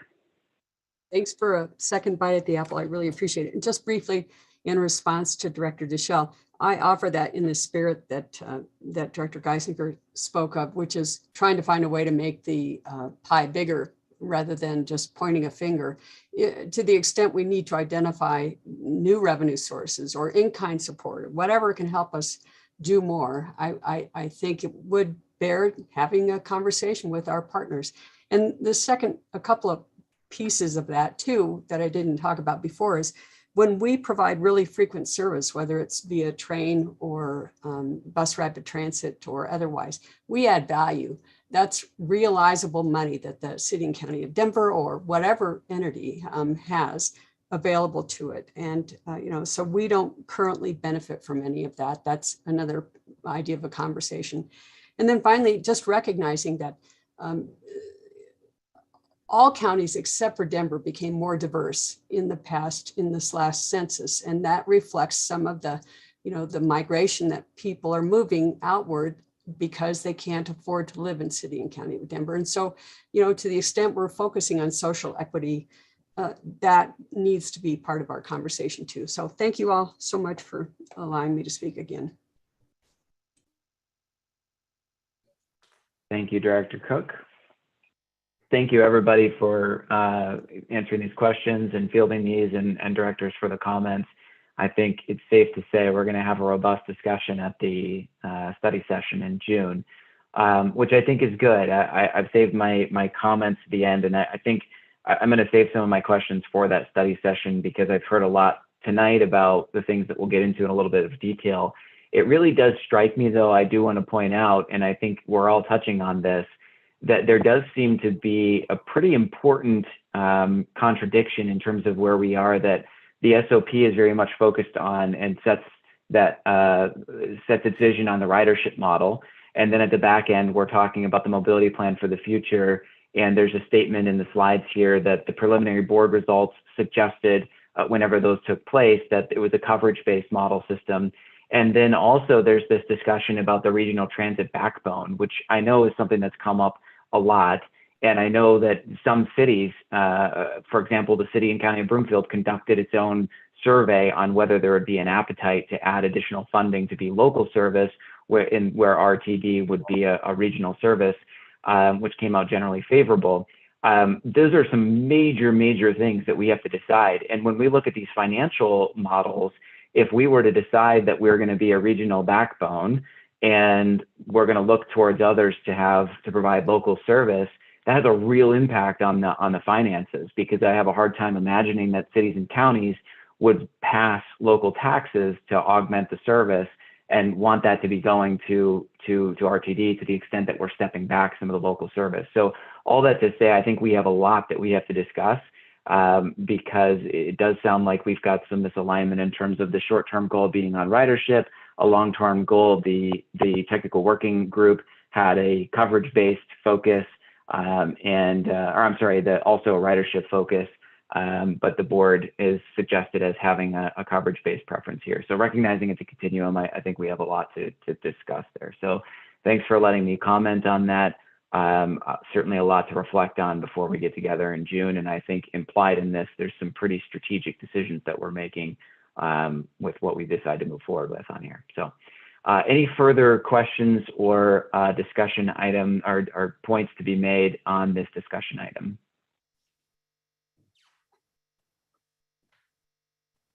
Thanks for a second bite at the apple. I really appreciate it. And just briefly, in response to Director Deschel, I offer that in the spirit that that Director Geisinger spoke of, which is trying to find a way to make the pie bigger rather than just pointing a finger. To the extent we need to identify new revenue sources or in-kind support, whatever can help us do more, I think it would bear having a conversation with our partners. And the second, a couple of pieces of that too that I didn't talk about before is when we provide really frequent service, whether it's via train or bus rapid transit or otherwise, we add value. That's realizable money that the city and county of Denver or whatever entity has available to it. And, so we don't currently benefit from any of that. That's another idea of a conversation. And then finally, just recognizing that all counties except for Denver became more diverse in this last census. And that reflects some of the, the migration that people are moving outward because they can't afford to live in city and county of Denver. And so, to the extent we're focusing on social equity, that needs to be part of our conversation too. So thank you all so much for allowing me to speak again. Thank you, Director Cook. Thank you, everybody, for answering these questions and fielding these, and directors for the comments. I think it's safe to say we're going to have a robust discussion at the study session in June, which I think is good. I've saved my comments to the end, and I think I'm going to save some of my questions for that study session because I've heard a lot tonight about the things that we'll get into in a little bit of detail. It really does strike me, though, I do want to point out, and I think we're all touching on this, that there does seem to be a pretty important contradiction in terms of where we are, that the SOP is very much focused on and sets its vision on the ridership model. And then at the back end, we're talking about the mobility plan for the future. And there's a statement in the slides here that the preliminary board results suggested whenever those took place, that it was a coverage-based model system. And then also there's this discussion about the regional transit backbone, which I know is something that's come up a lot. And I know that some cities, for example, the city and county of Broomfield conducted its own survey on whether there would be an appetite to add additional funding to be local service, where RTD would be a regional service, which came out generally favorable. those are some major things that we have to decide. And when we look at these financial models, if we were to decide that we're going to be a regional backbone and we're going to look towards others to provide local service, that has a real impact on the finances, because I have a hard time imagining that cities and counties would pass local taxes to augment the service and want that to be going to RTD to the extent that we're stepping back some of the local service. So all that to say, I think we have a lot that we have to discuss, because it does sound like we've got some misalignment in terms of the short-term goal being on ridership, a long-term goal. The technical working group had a coverage-based focus, also a ridership focus, but the board is suggested as having a coverage-based preference here. So recognizing it's a continuum, I think we have a lot to discuss there. So thanks for letting me comment on that. Certainly a lot to reflect on before we get together in June. And I think implied in this, there's some pretty strategic decisions that we're making with what we decide to move forward with on here. So any further questions or discussion item or points to be made on this discussion item?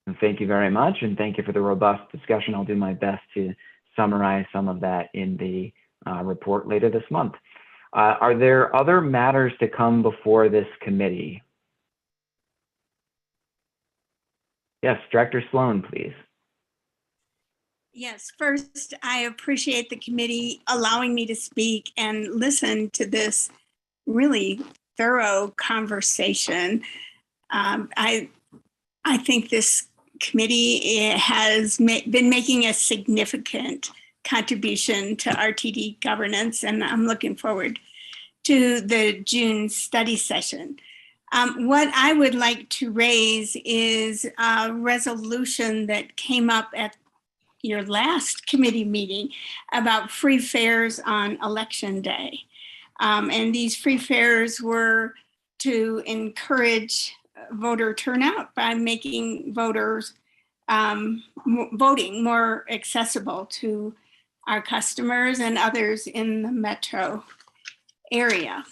And thank you very much. And thank you for the robust discussion. I'll do my best to summarize some of that in the report later this month. Are there other matters to come before this committee? Yes, Director Sloan, please. Yes, first, I appreciate the committee allowing me to speak and listen to this really thorough conversation. I think this committee has been making a significant contribution to RTD governance, and I'm looking forward to the June study session. What I would like to raise is a resolution that came up at your last committee meeting about free fares on election day. And these free fares were to encourage voter turnout by making voters voting more accessible to our customers and others in the metro area.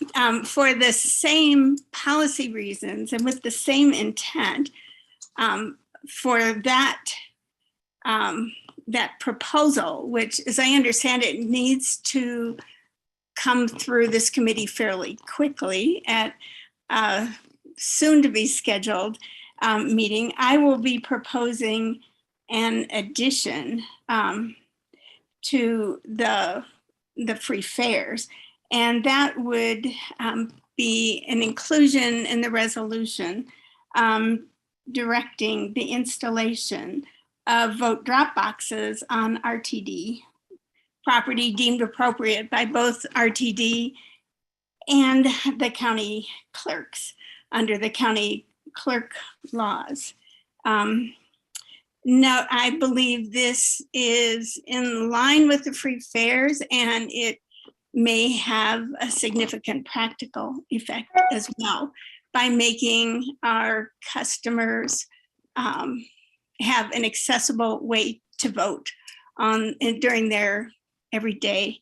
For the same policy reasons and with the same intent, for that proposal, which as I understand it needs to come through this committee fairly quickly at a soon to be scheduled meeting, I will be proposing an addition to the free fares. And that would be an inclusion in the resolution directing the installation of vote drop boxes on RTD property deemed appropriate by both RTD and the county clerks under the county clerk laws. No, I believe this is in line with the free fares, and it may have a significant practical effect as well by making our customers have an accessible way to vote during their everyday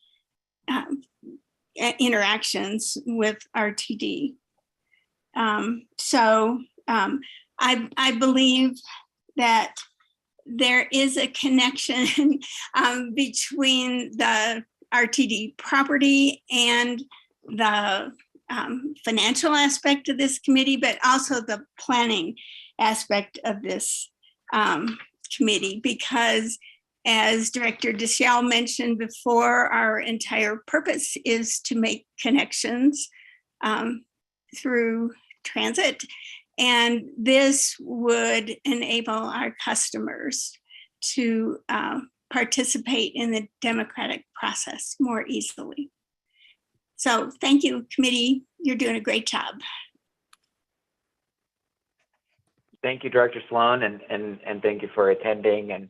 interactions with RTD. I believe that there is a connection between the RTD property and the financial aspect of this committee, but also the planning aspect of this committee, because as Director Deschel mentioned before, our entire purpose is to make connections through transit. And this would enable our customers to participate in the democratic process more easily. So thank you, committee. You're doing a great job. Thank you, Director Sloan, and thank you for attending and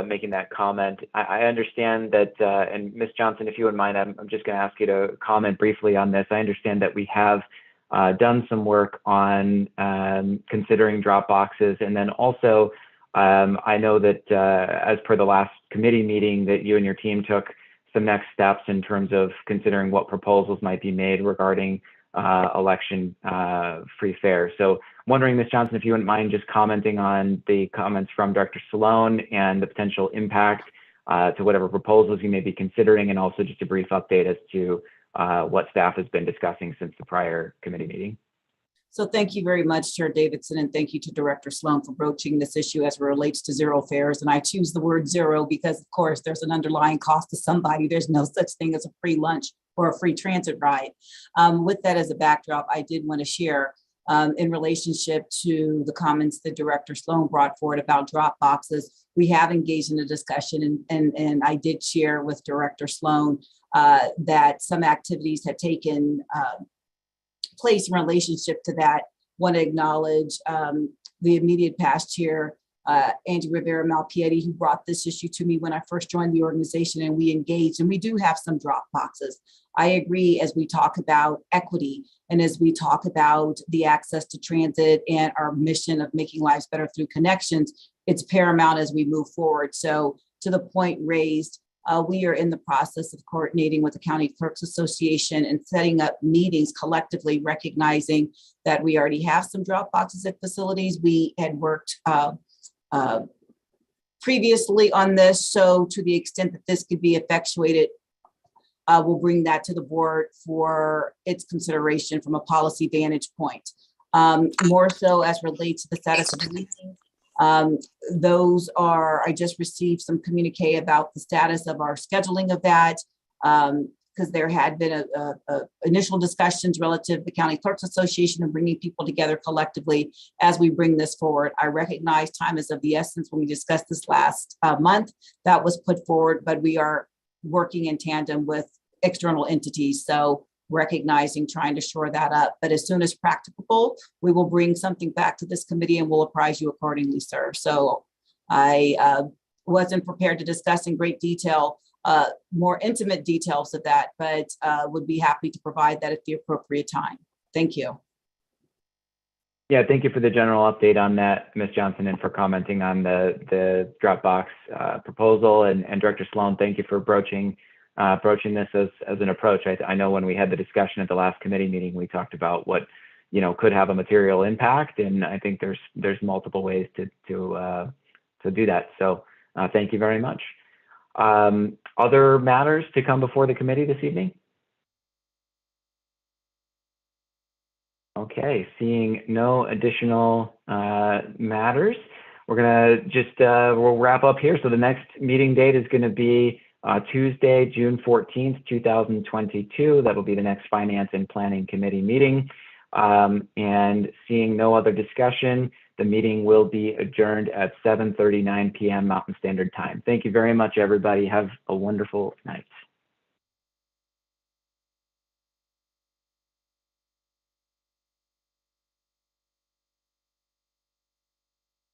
making that comment. I understand that, and Ms. Johnson, if you wouldn't mind, I'm just going to ask you to comment briefly on this. I understand that we have done some work on considering drop boxes, and then also I know that as per the last committee meeting that you and your team took some next steps in terms of considering what proposals might be made regarding election free fare. So wondering, Ms. Johnson, if you wouldn't mind just commenting on the comments from Director Sloan and the potential impact to whatever proposals you may be considering, and also just a brief update as to what staff has been discussing since the prior committee meeting. So thank you very much, Chair Davidson, and thank you to Director Sloan for broaching this issue as it relates to zero fares. And I choose the word zero because, of course, there's an underlying cost to somebody. There's no such thing as a free lunch or a free transit ride. With that as a backdrop, I did want to share in relationship to the comments that Director Sloan brought forward about drop boxes. We have engaged in a discussion, and I did share with Director Sloan that some activities had taken place in relationship to that. Want to acknowledge the immediate past chair, Andy Rivera Malpiedi, who brought this issue to me when I first joined the organization, and we engaged, and we do have some drop boxes. I agree, as we talk about equity and as we talk about the access to transit and our mission of making lives better through connections, it's paramount as we move forward. So to the point raised, we are in the process of coordinating with the County Clerks Association and setting up meetings collectively, recognizing that we already have some drop boxes at facilities. We had worked previously on this. So to the extent that this could be effectuated, we'll bring that to the board for its consideration from a policy vantage point. More so as relates to the status of the meetings. Those are, I just received some communique about the status of our scheduling of that, because there had been initial discussions relative to the County Clerks Association and bringing people together collectively as we bring this forward. I recognize time is of the essence. When we discussed this last month, that was put forward, but we are working in tandem with external entities. So recognizing, trying to shore that up. But as soon as practicable, we will bring something back to this committee and we'll apprise you accordingly, sir. So I wasn't prepared to discuss in great detail, more intimate details of that, but would be happy to provide that at the appropriate time. Thank you. Yeah, thank you for the general update on that, Ms. Johnson, and for commenting on the Dropbox proposal. And Director Sloan, thank you for broaching this as an approach. I know when we had the discussion at the last committee meeting, we talked about what could have a material impact, and I think there's multiple ways to do that. So thank you very much. Other matters to come before the committee this evening? Okay, seeing no additional matters, we're gonna just we'll wrap up here. So the next meeting date is going to be Tuesday, June 14th, 2022. That will be the next Finance and Planning Committee meeting. And seeing no other discussion, the meeting will be adjourned at 7:39 p.m. Mountain Standard Time. Thank you very much, everybody. Have a wonderful night.